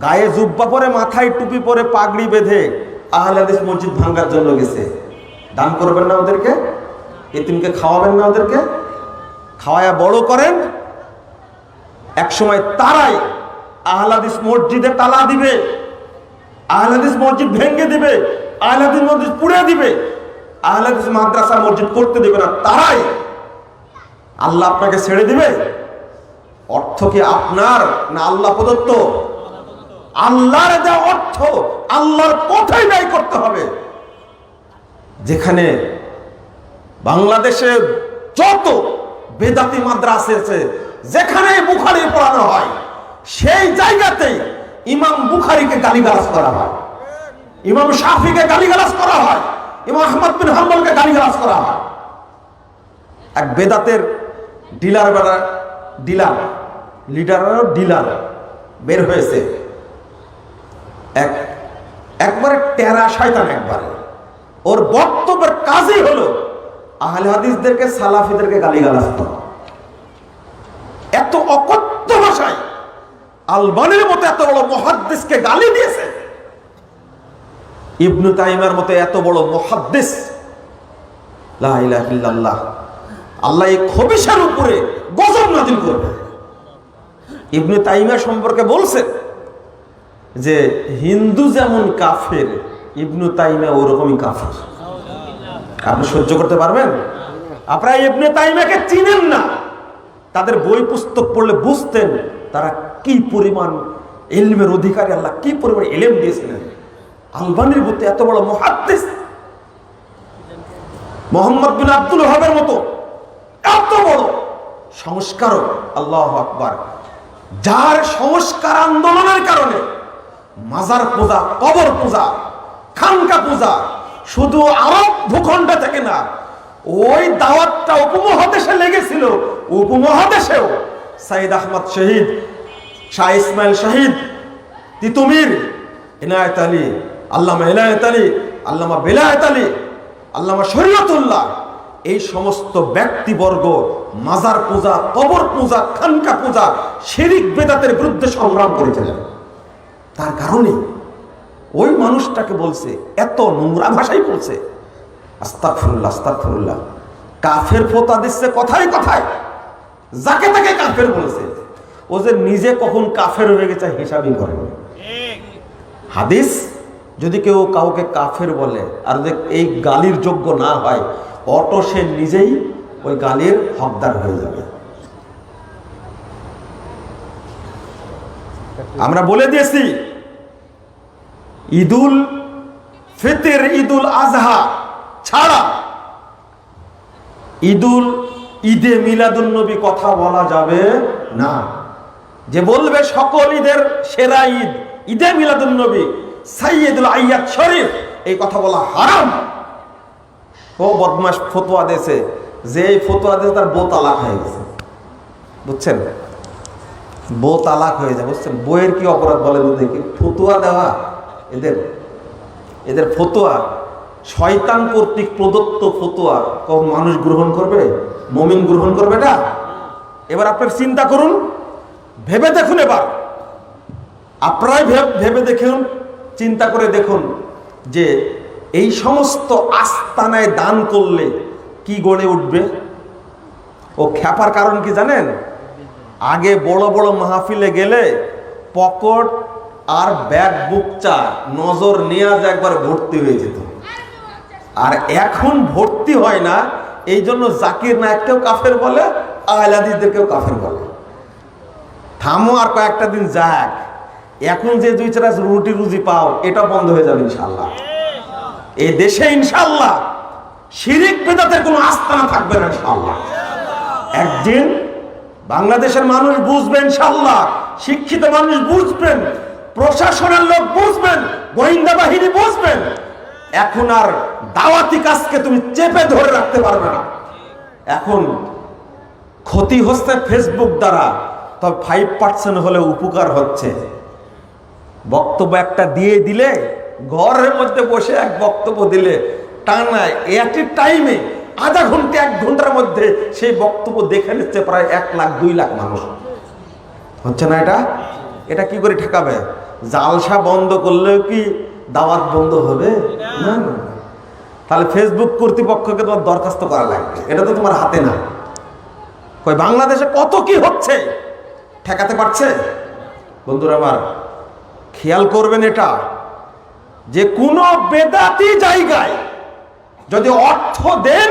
গায়ে জুব্বা পরে, মাথায় টুপি পরে, পাগড়ি বেঁধে আহলে হাদিস মসজিদ ভাঙার জন্য গেছে। দান করবেন না ওদেরকে? এতিমকে খাওয়াবেন না ওদেরকে? খাওয়ায়া বড় করেন। এক সময় তারাই আহলে হাদিস মসজিদে তালা দিবে, আহলে হাদিস মসজিদ ভেঙে দিবে, আহলে হাদিস মসজিদ পুড়ে দিবে, আহলে হাদিস মাদ্রাসা মসজিদ করতে দিবে না। তারাই। আল্লাহ আপনাকে ছেড়ে দিবে? অর্থ কি আপনার না আল্লাহ প্রদত্ত? আল্লাহর যা অর্থ আল্লাহর পথেই ব্যয় করতে হবে। যেখানে বাংলাদেশে যত বেদাতি মাদ্রাসা আছে, যেখানে বুখারী পড়ানো হয়, সেই জায়গাতেই ইমাম বুখারীকে গালিগালাজ করা হয়, ইমাম শাফিকে গালিগালাজ করা হয়, ইমাম আহমদ বিন হাম্বলকে গালিগালাজ করা হয়। এক বেদাতের ডিলার বের হয়েছে, একবারে টেরা শয়তান। একবারে ওর বক্তব্যের কাজই হলো আহলে হাদিসদেরকে, সালাফিদেরকে গালিগালাজ করা। এত অকথ্য ভাষায় আলবানির মতো এত বড় মুহাদ্দিসকে গালি দিয়েছে। ইবনে তাইমিয়ার মতো এত বড় মুহাদ্দিস, লা ইলাহা ইল্লাল্লাহ, আল্লাহ এই খবিশের উপরে গজব নাযিল করবে। ইবনে তাইমিয়া সম্পর্কে বলছে যে হিন্দু যেমন কাফের, ইবনে তাইমিয়া ওরকমই কাফের। আপনি সহ্য করতে পারবেন? আপনারা ইবনে তাইমিয়াকে চিনেন না, তাদের বই পুস্তক পড়লে বুঝতেন তারা কি পরিমাণ ইলমের অধিকারী, আল্লাহ কি পরিমাণ ইলম দিয়েছিলেন। আলবানির মতো এত বড় মুহাদ্দিস, মুহাম্মদ বিন আব্দুল ওয়াহাবের মতো এত বড় সংস্কারক, আল্লাহু আকবার, যার সংস্কার আন্দোলনের কারণে মাজার পূজা, কবর পূজা, খানকা পূজা শুধু আরব ভূখণ্ড থেকে না, ওই দাওয়াতটা উপমহাদেশে লেগেছিল। উপমহাদেশেও সাইদ আহমদ শহীদ, শাহ ইসমাইল শহীদ, তিতুমির, ইনায়েত আলী, আল্লামা ইনায়েত আলী, আল্লামা বেলায়েত আলী, আল্লামা শরীয়তুল্লাহ, এই সমস্ত ব্যক্তিবর্গ মাজার পূজা, কবর পূজা, খানকা পূজা, শিরিক বেদাতের বিরুদ্ধে সংগ্রাম করেছিলেন। তার কারণে ওই মানুষটাকে বলছে, এত নোংরা ভাষাই বলছে, আস্তাগফিরুল্লাহ, আস্তাগফিরুল্লাহ। কাফের ফতোয়া দিচ্ছে কথায় কথায়, যাকে তাকে কাফের বলেছে। ও যে নিজে কখন কাফের হয়ে গেছে হিসাবই করে। হাদিস যদি কেউ কাউকে কাফের বলে আর যদি এই গালির যোগ্য না হয়, অটো সে নিজেই ওই গালির হকদার হয়ে যাবে। আমরা বলে দিয়েছি, ঈদুল ফিতর, ঈদুল আজহা ছাড়া ঈদে মিলাদুন নবী কথা বলা যাবে না। যে বলবে সকল ঈদের সেরা ঈদ ঈদে মিলাদুন নবী, সাইয়্যিদুল আইয়াদ শরীফ, এই কথা বলা হারাম। ও বদমাশ ফতোয়া দিয়েছে, যে ফতোয়া দিয়েছে তার বউ তালাক হয়ে গেছে, বুঝছেন? বউ তালাক হয়ে যায়, বুঝছেন? বইয়ের কি অপরাধ বলেন দেখি? ফতোয়া দেওয়া, এদের ফতোয়া শয়তান কর্তৃক প্রদত্ত ফতোয়া। কোন মানুষ গ্রহণ করবে? মুমিন গ্রহণ করবে না? এবার আপনার চিন্তা করুন, ভেবে দেখুন, এবার আপনারাই ভেবে দেখুন, চিন্তা করে দেখুন যে এই সমস্ত আস্তানায় দান করলে কি গড়ে উঠবে। ও খ্যাপার কারণ কি জানেন? আগে বড় বড় মাহফিলে গেলে পকেট আর ব্যাগ বুকচা নজর নিয়াজ একবার ভর্তি হয়ে যেত, আর এখন ভর্তি হয় না। এই জন্য জাকির নায়েককেও কাফের বলে, আহলে হাদিসদেরকেও কাফের বলে। থামো আর কয়েকটা দিন যাক, এখন যে দুই চার রুটি রুজি পাও এটা বন্ধ হয়ে যাবে ইনশাআল্লাহ। এই দেশে ইনশাআল্লাহ শিরিক বিদআতের কোনো আস্তানা থাকবে না ইনশাআল্লাহ। একদিন বাংলাদেশের মানুষ বুঝবেন, ইনশাআল্লাহ শিক্ষিত মানুষ বুঝবেন, প্রশাসনের লোক বুঝবেন, গোয়েন্দা বাহিনী বুঝবেন। এখন আর দাওয়াতি কাজকে তুমি চেপে ধরে রাখতে পারবে না। এখন ক্ষতি হচ্ছে ফেসবুক দ্বারা, তবে 5% হলে উপকার হচ্ছে। বক্তব্য একটা দিয়ে দিলে, ঘরের মধ্যে বসে এক বক্তব্য দিলে টানা এট এ টাইমে আধা ঘন্টা 1 ঘন্টার মধ্যে সেই বক্তব্য দেখে নিচ্ছে প্রায় 1 লাখ 2 লাখ মানুষ। হচ্ছে না এটা? এটা কি করে ঠেকাবে? জালসা বন্ধ করলেও কি দাওয়াত বন্ধ হবে? না না। তাহলে ফেসবুক কর্তৃপক্ষকে তোমার দরখাস্ত করা লাগবে, এটা তো তোমার হাতে না। কই বাংলাদেশে কত কি হচ্ছে, ঠেকাতে পারছে? বন্ধুরা আমার, খেয়াল করবেন এটা, যে কোনো বেদাতি জায়গায় যদি অর্থ দেন,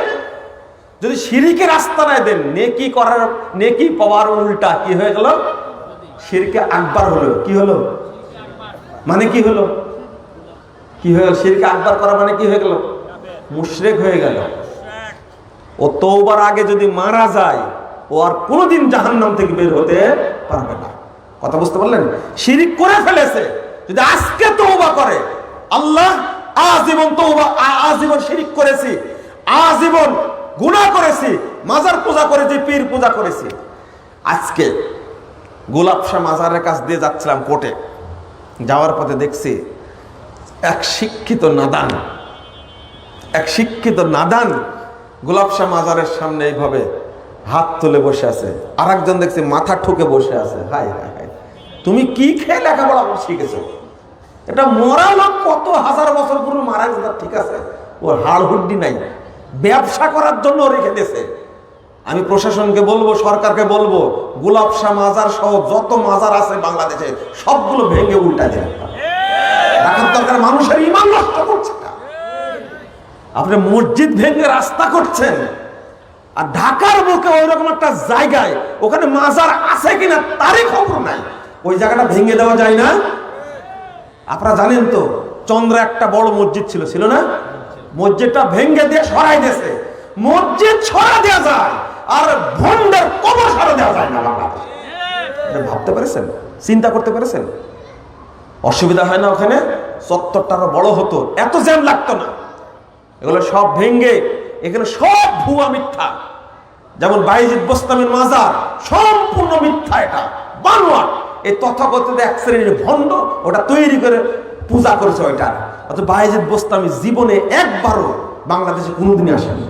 যদি শিরকের আস্তানায় দেন, নেকি করার, নেকি পাওয়ার উল্টা কি হয়ে গেল? শিরকে আকবার হলো। কি হলো? মানে কি হলো? কি হয়ে গেল? শিরকে আকবার করা মানে কি হয়ে গেল? মুশরিক হয়ে গেল। ও তওবার আগে যদি মারা যায়, ও আর কোনোদিন জাহান্নাম থেকে বের হতে পারবে না। কথা বুঝতে পারলেন? শিরক করে ফেলেছে, যদি আজকে তওবা করে, আল্লাহ আজীবন তওবা, আজীবন শিরক করেছি, আজীবন গুনাহ করেছি, মাজার পূজা করেছি, পীর পূজা করেছি। আজকে গোলাপ শাহ মাজারের কাছ দিয়ে যাচ্ছিলাম কোর্টে, যাওয়ার পথে দেখছি এক শিক্ষিত নাদান গোলাপ শাহ মাজারের সামনে এইভাবে হাত তুলে বসে আছে, আর একজন দেখছি মাথা ঠুকে বসে আছে। হায় হায় হায়, তুমি কি খেয়ে লেখাপড়া শিখেছো? এটা মরা লোক, কত হাজার বছর পুরো মারা গেছে, ঠিক আছে, ওর হাড় হুড্ডি নাই, ব্যবসা করার জন্য রেখে দিয়েছে। আমি প্রশাসনকে বলবো, সরকারকে বলবো, গোলাপ শাহ মাজার সহ যত মাজার আছে বাংলাদেশে সবগুলো ভেঙে উল্টা দেন। দেখার দরকার, মানুষের ঈমান নষ্ট করছে না। আপনি মসজিদ ভেঙে রাস্তা করছেন, আর ঢাকার বুকে ওইরকম একটা জায়গায় ওখানে মাজার আছে কিনা তারই খবর নাই, ওই জায়গাটা ভেঙে দেওয়া যায় না? আপনারা জানেন তো, চন্দ্র একটা বড় মসজিদ ছিল না? মসজিদটা ভেঙে দিয়ে সরাই দিয়েছে। মসজিদ সরা দেওয়া যায়, আর ভন্ডের কবর সরা দেওয়া যায় না বাংলাদেশে। ভাবতে পেরেছেন? চিন্তা করতে পেরেছেন? অসুবিধা হয় না? ওখানে চত্বরটা আরো বড় হতো, এত জ্যাম লাগতো না। এগুলো সব ভেঙে এখানে সব ভুয়া মিথ্যা। যেমন বাইজিদ বোস্তামির মাজার সম্পূর্ণ মিথ্যা, এটা বানোয়াট। এই তথাকথিত এক শ্রেণীর ভণ্ড ওটা তৈরি করে পূজা করেছে ওইটা। অথচ বাইজিদ বোস্তামি জীবনে একবারও বাংলাদেশে কোনোদিনই আসেনি।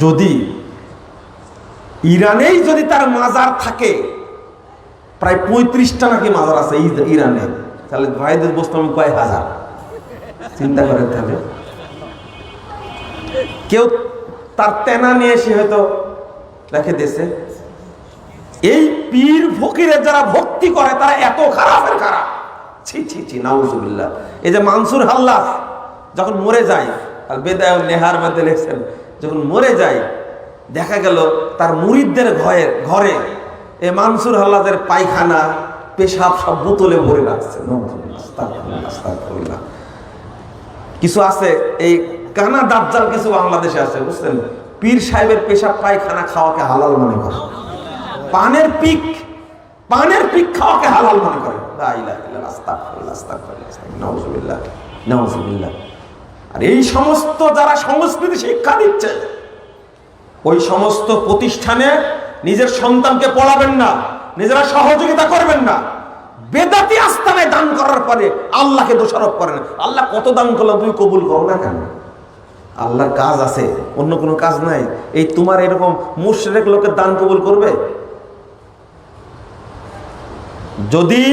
যদি ইরানেই যদি তার মাজার থাকে, প্রায় 35টা নাকি মাজার আছে ইরানে, তাহলে বাইজিদ বোস্তামি কয় হাজার? চিন্তা করেন। তাহলে কেউ তার তেনা নিয়ে এসে হয়তো রেখে দিয়েছে। এই পীর ফকিরের যারা ভক্তি করে তারা এত খারাপের খারাপ, ছি ছি ছি, নাউজুবিল্লাহ। এই যে মানসুর হাল্লাস যখন মরে যায়, আর বেদায় নেহার মধ্যে লিখছেন, যখন মরে যায় দেখা গেল তার মুরিদদের ঘরে এই মানসুর হাল্লাসের পায়খানা পেশাব সব বোতলে ভরে রাখছে। কিছু আছে এই কানা দাজ্জাল, কিছু বাংলাদেশে আছে, বুঝছেন, পীর সাহেবের পেশাব পায়খানা খাওয়াকে হালাল মনে করে, পানের পিক খাওয়াকে হালাল মনে করে। আর এই সমস্ত যারা সংস্কৃতি শিক্ষা দিচ্ছে, ওই সমস্ত প্রতিষ্ঠানে নিজের সন্তানকে পড়াবেন না, নিজেরা সহযোগিতা করবেন না। বেদাতি আস্তানায় দান করার পরে আল্লাহকে দোষারোপ করেন। আল্লাহ কত দান করলাম, তুমি কবুল করো না কেন? আল্লাহর কাজ আছে, অন্য কোনো কাজ নাই। এই তোমার এরকম মুশরিক লোকের দান কবুল করবে? যদি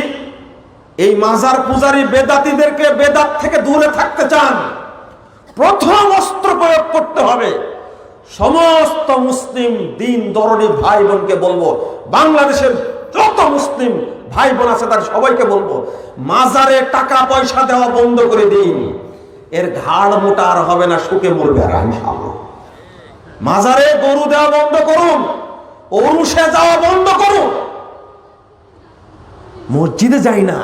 এই মাজার পূজারী বেদাতিদেরকে বেদাত থেকে দূরে থাকতে চান, প্রথম অস্ত্র প্রয়োগ করতে হবে। সমস্ত মুসলিম দিন দরদি ভাই বোনকে বলবো, বাংলাদেশের যত মুসলিম ভাই বোন আছে তার সবাইকে বলবো, মাজারে টাকা পয়সা দেওয়া বন্ধ করে দিন। এর ঘাড় মোটা আর হবে না, সুখে মরবে আর ইনশাআল্লাহ। মাজারে গরু দেওয়া বন্ধ করুন, ওরুসে যাওয়া বন্ধ করুন। মসজিদে যাই না,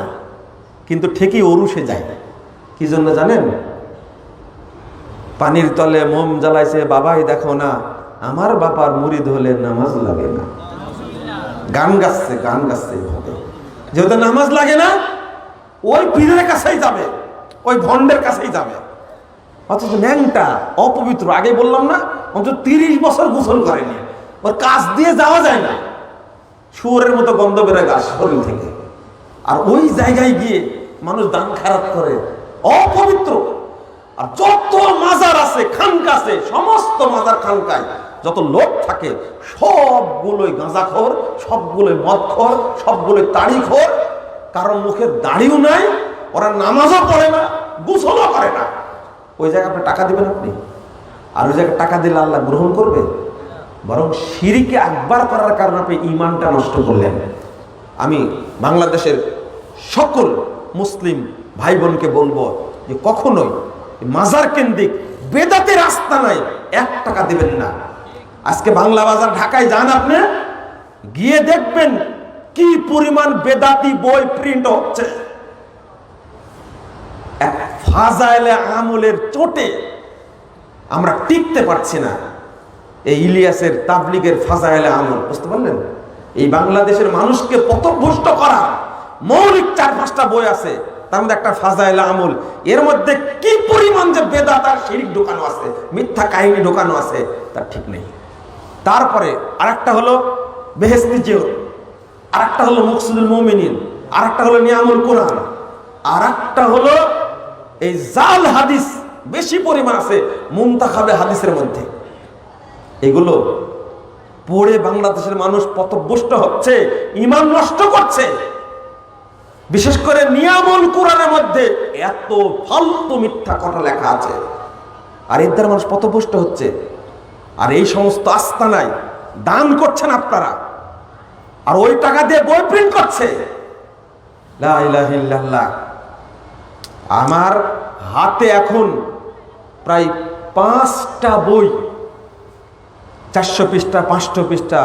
কিন্তু ঠিকই ওরুসে যায়। কি জন্য জানেন? পানির তলে মোম জ্বালাইছে, বাবাই দেখো না আমার বাবার মুরিদ হলে নামাজ লাগে না, গান গাচ্ছে এইভাবে। যেহেতু নামাজ লাগে না, ওই পীরের কাছেই যাবে, ওই ভণ্ডের কাছেই যাবে। অথচ ন্যাংটা অপবিত্র, আগে বললাম না, অন্তত 30 বছর গোসল করেনি, ওর কাছ দিয়ে যাওয়া যায় না, শুয়োরের মতো গন্ধ বেরোয় গাছ শরীর থেকে। আর ওই জায়গায় গিয়ে মানুষ দান খারাপ করে, অপবিত্র। আর যত মাজার আছে, খানকা আছে, সমস্ত মাজার খানকায় যত লোক থাকে সবগুলোই গাঁজাখোর, সবগুলোই মদখোর, সবগুলোই তাড়িখোর। কারণ মুখের দাড়িও নাই, ওরা নামাজও পড়ে না, গোসলও করে না। ওই জায়গায় আপনি টাকা দিবেন, আপনি আর ওই জায়গায় টাকা দিলে আল্লাহ গ্রহণ করবে? বরং শিরকে আকবার করার কারণে আপনি ঈমানটা নষ্ট করলেন। আমি বাংলাদেশের সকল মুসলিম ভাই বোনকে বলবো যে কখনোই মাজার কেন্দ্রিক বেদাতের রাস্তা নাই, 1 টাকা দিবেন না। আজকে বাংলা বাজার ঢাকায় যান, আপনি গিয়ে দেখবেন কি পরিমাণ বেদাতি বই প্রিন্ট হচ্ছে। এক ফাজাইলে আমলের চোটে আমরা টিকতে পারছি না। এই ইলিয়াসের তাবলিগের ফাজাইলে আমল, বুঝতে পারলেন? এই বাংলাদেশের মানুষকে পথভ্রষ্ট করা মৌলিক 4-5টা বই আছে, তার মধ্যে একটা ফাজাইলে আমল। এর মধ্যে কি পরিমাণ যে বেদাত আর শিরক ঢোকানো আছে, মিথ্যা কাহিনী ঢোকানো আছে, তার ঠিক নেই। তারপরে আরেকটা হলো বেহেশতি জিওর, আরেকটা হলো মুকসিদুল মুমিনিন, আরেকটা হলো নিয়ামুল কোরআন, আরেকটা হলো এই জাল হাদিস বেশি পরিমাণ আছে মুনতাখাবে হাদিসের মধ্যে। এগুলো পড়ে বাংলাদেশের মানুষ পথভ্রষ্ট হচ্ছে, ঈমান নষ্ট করছে। বিশেষ করে নিয়ামুল কোরআনের মধ্যে এত ফালতু মিথ্যা কথা লেখা আছে, আর এর দ্বারা মানুষ পথভ্রষ্ট হচ্ছে। আর এই সমস্ত আস্তানায় দান করছেন আপনারা, আর ওই টাকা দিয়ে বই প্রিন্ট করছে। লা ইলাহা ইল্লাল্লাহ। আমার হাতে এখন প্রায় 5টা বই, 400 পৃষ্ঠা, 500 পৃষ্ঠা,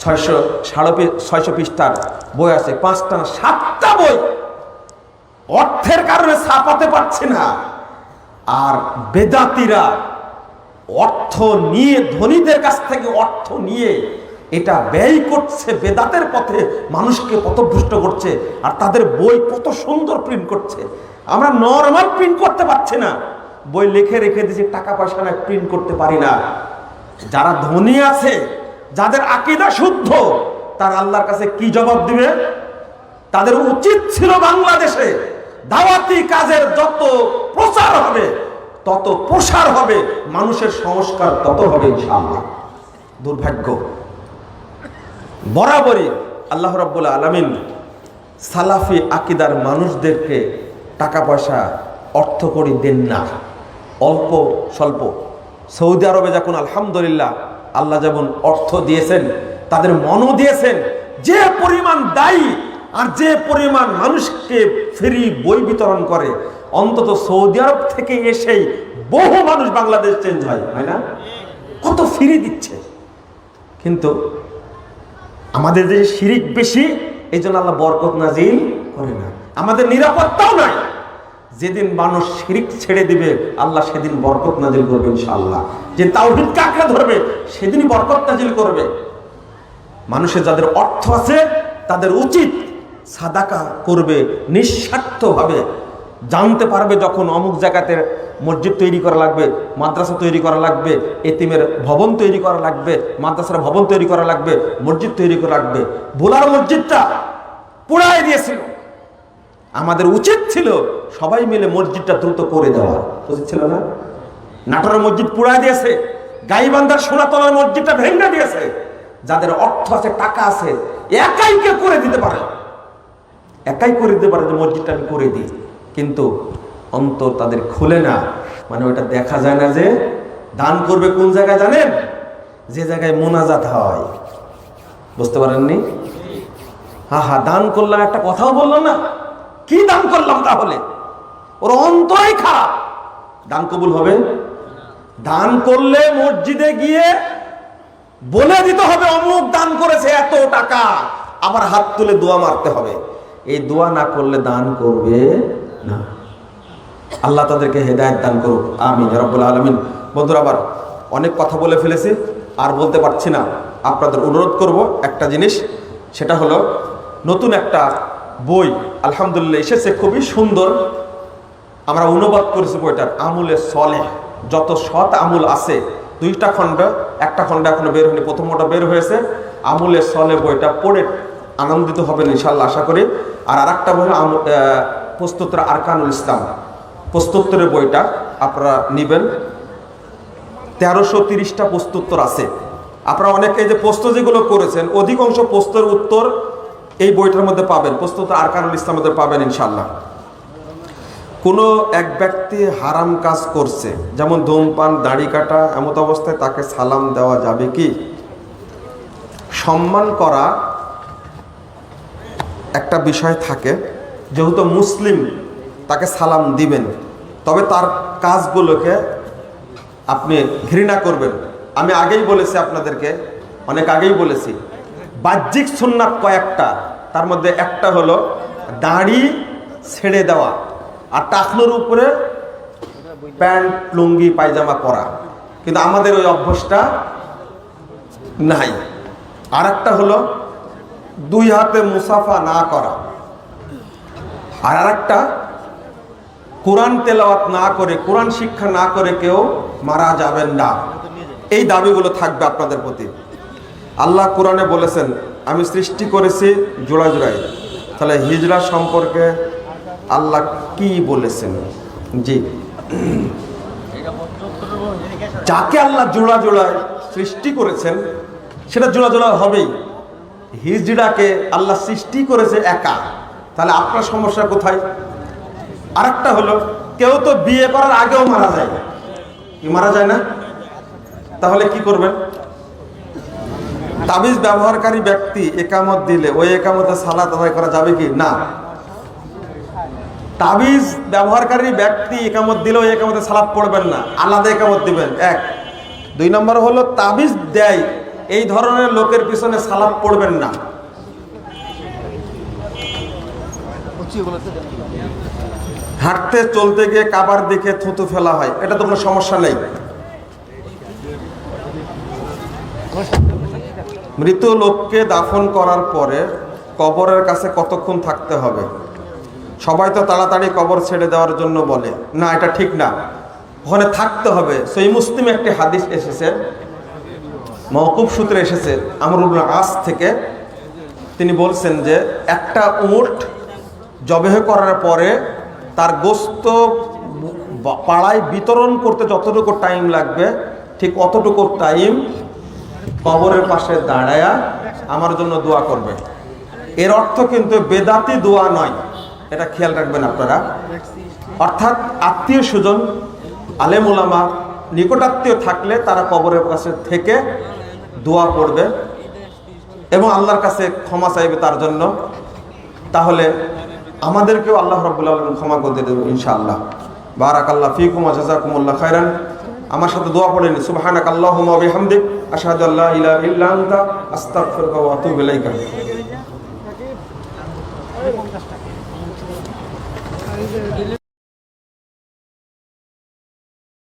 600 পৃষ্ঠার বই আছে, 5টা না 7টা বই অর্থের কারণে ছাপাতে পারছে না। আর বেদাতিরা অর্থ নিয়ে, ধনীদের কাছ থেকে অর্থ নিয়ে এটা ব্যয় করছে, বেদাতের পথে মানুষকে পথভ্রষ্ট করছে। আর তাদের বই কত সুন্দর প্রিন্ট করছে, আমরা নরমাল প্রিন্ট করতে পারছি না। বই লিখে রেখে দিয়েছি, টাকা পয়সা না, প্রিন্ট করতে পারি না। যারা ধনী আছে, যাদের আকীদা শুদ্ধ, তার আল্লাহর কাছে কি জবাব দিবে? তাদের উচিত ছিল বাংলাদেশে দাওয়াতি কাজের যত প্রচার হবে তত প্রসার হবে, মানুষের সংস্কার তত হবে ইনশাআল্লাহ। দুর্ভাগ্য, বরাবরই আল্লাহ রাব্বুল আলামিন সালাফি আকীদার মানুষদেরকে টাকা পয়সা, অর্থ কড়ি দেন না, অল্প স্বল্প। সৌদি আরবে যখন আলহামদুলিল্লাহ আল্লাহ যেমন অর্থ দিয়েছেন, তাদের মনও দিয়েছেন, যে পরিমাণ দায়ী আর যে পরিমাণ মানুষকে ফ্রি বই বিতরণ করে, অন্তত সৌদি আরব থেকে এসেই বহু মানুষ বাংলাদেশ চেঞ্জ হয় না? কত ফ্রি দিচ্ছে। কিন্তু আমাদের দেশে শিরিক বেশি, এই জন্য আল্লাহ বরকত নাজিল করে না। আমাদের নিরাপত্তাও নাই। যেদিন মানুষ শিরিক ছেড়ে দিবে, আল্লাহ সেদিন বরকত নাজিল করবে ইনশাআল্লাহ। যে তাওহীদকে আঁকড়ে ধরবে, সেদিনই বরকত নাজিল করবে। মানুষের যাদের অর্থ আছে, তাদের উচিত সাদাকা করবে নিঃস্বার্থভাবে। জানতে পারবে যখন অমুক জায়গাতে মসজিদ তৈরি করা লাগবে, মাদ্রাসা তৈরি করা লাগবে, এতিমের ভবন তৈরি করা লাগবে, মাদ্রাসার ভবন তৈরি করা লাগবে, মসজিদ তৈরি করা লাগবে। ভোলার মসজিদটা পুড়ায় দিয়েছিল, আমাদের উচিত ছিল সবাই মিলে মসজিদটা দ্রুত করে দেওয়া, উচিত ছিল না? নাটোরের মসজিদ পুড়ায় দিয়েছে, গাইবান্ধার সোনাতলার মসজিদটা ভেঙে দিয়েছে। যাদের অর্থ আছে, টাকা আছে, একাই কে করে দিতে পারে, একাই করে দিতে পারে যে মসজিদটা আমি করে দিই। কিন্তু অন্তর তাদের খুলে না, মানে ওটা দেখা যায় না যে দান করবে কোন জায়গায় জানেন? যে জায়গায় মোনাজাত হয়। বুঝতে পারেননি? দান করলাম, একটা কথাও বললাম না, কি দান করলাম? তাহলে ওর অন্তরই খারাপ, দান কবুল হবে? দান করলে মসজিদে গিয়ে বলে দিতে হবে অমুক দান করেছে এত টাকা, আবার হাত তুলে দোয়া মারতে হবে। এই দোয়া না করলে দান করবে না। আল্লাহ তাদেরকে হেদায়েত দান করুক, আমিন রব্বুল আলামিন। বন্ধুরা, আবার অনেক কথা বলে ফেলেছি, আর বলতে পারছি না। আপনাদের অনুরোধ করব একটা জিনিস, সেটা হলো নতুন একটা বই আলহামদুলিল্লাহ এসেছে, খুবই সুন্দর। আমরা অনুবাদ করেছি বইটার, আমুলে সলেহ, যত সৎ আমুল আছে। 2টা খণ্ড, একটা খণ্ড এখনো বের হয়নি, প্রথমটা বের হয়েছে। আমুলে সলেহ বইটা পড়ে আনন্দিত হবেন ইনশাল্লাহ, আশা করি। আর আরেকটা বই হলো প্রস্তুতরা আরকানুল ইসলাম, প্রস্তুত্তরের বইটা আপনারা নেবেন। 1330টা প্রস্তুত্তর আছে। আপনারা অনেকে যে প্রশ্ন যেগুলো করেছেন, অধিকাংশ প্রশ্নের উত্তর এই বইটার মধ্যে পাবেন, প্রস্তুত আরকানুল ইসলামের মধ্যে পাবেন ইনশাল্লাহ। কোনো এক ব্যক্তি হারাম কাজ করছে, যেমন ধূমপান, দাড়ি কাটা, এমত অবস্থায় তাকে সালাম দেওয়া যাবে কি? সম্মান করা একটা বিষয় থাকে, যেহেতু মুসলিম তাকে সালাম দিবেন, তবে তার কাজগুলোকে আপনি ঘৃণা করবেন। আমি আগেই বলেছি আপনাদেরকে, অনেক আগেই বলেছি, বাহ্যিক সুন্নাত কয়েকটা, তার মধ্যে একটা হলো দাড়ি ছেড়ে দেওয়া আর টাকনোর উপরে প্যান্ট, লুঙ্গি, পায়জামা পরা, কিন্তু আমাদের ওই অভ্যাসটা নাই। আর একটা হলো 2 হাতে মুসাফা না করা, আর আরেকটা কোরআন তেলাওয়াত না করে, কোরআন শিক্ষা না করে কেউ মারা যাবেন না। এই দাবিগুলো থাকবে আপনাদের প্রতি। আল্লাহ কোরআনে বলেছেন, আমি সৃষ্টি করেছি জোড়া জোড়ায়। তাহলে হিজরা সম্পর্কে আল্লাহ কি বলেছেন? জি, যাকে আল্লাহ জোড়া জোড়ায় সৃষ্টি করেছেন সেটা জোড়া জোড়া হবেই। হিজড়াকে আল্লাহ সৃষ্টি করেছে একা, তাহলে আপনার সমস্যা কোথায়? আরেকটা হলো, কেউ তো বিয়ে করার আগেও মারা যায়, কি মারা যায় না? তাহলে কি করবেন? তাবিজ ব্যবহারকারী ব্যক্তি একামত দিলে ওই একামতে সালাত আদায় করা যাবে কি? না। তাবিজ ব্যবহারকারী ব্যক্তি একামত দিলে ওই একামতে সালাত পড়বেন না, আলাদা একামত দিবেন। 1। 2 নম্বর হলো, তাবিজ দেয় এই ধরনের লোকের পিছনে সালাত পড়বেন না। হাঁটতে চলতে গিয়ে কাবার দিকে থুতু ফেলা হয়, এটা তো কোনো সমস্যা নেই। মৃত লোককে দাফন করার পরে কবরের কাছে কতক্ষণ থাকতে হবে? সবাই তো তাড়াতাড়ি কবর ছেড়ে দেওয়ার জন্য বলে, না, এটা ঠিক না, ওখানে থাকতে হবে। সহিহ মুসলিমে একটি হাদিস এসেছে, মওকুফ সূত্রে এসেছে, আমর ইবনে আস থেকে। তিনি বলছেন যে একটা উট জবেহ করার পরে তার গোস্ত পাড়ায় বিতরণ করতে যতটুকু টাইম লাগবে, ঠিক অতটুকু টাইম কবরের পাশে দাঁড়ায়া আমার জন্য দোয়া করবে। এর অর্থ কিন্তু বেদাতি দোয়া নয়, এটা খেয়াল রাখবেন আপনারা। অর্থাৎ আত্মীয় স্বজন, আলেম ওলামা, নিকটাত্মীয় থাকলে তারা কবরের কাছে থেকে দোয়া করবে এবং আল্লাহর কাছে ক্ষমা চাইবে তার জন্য। তাহলে আমাদেরকেও আল্লাহ রাব্বুল আলামিন ক্ষমা করে দেবেন ইনশাআল্লাহ। বারাকাল্লাহু ফীকুম ওয়া জাযাকুমুল্লাহু খাইরান। আমার সাথে দোয়া পড়েন, সুবহানাকাল্লাহুম্মা ওয়া বিহামদিক, আশহাদু আল্লা ইলাহা ইল্লা আনতা, আস্তাগফিরুকা ওয়া আতুবু ইলাইকা।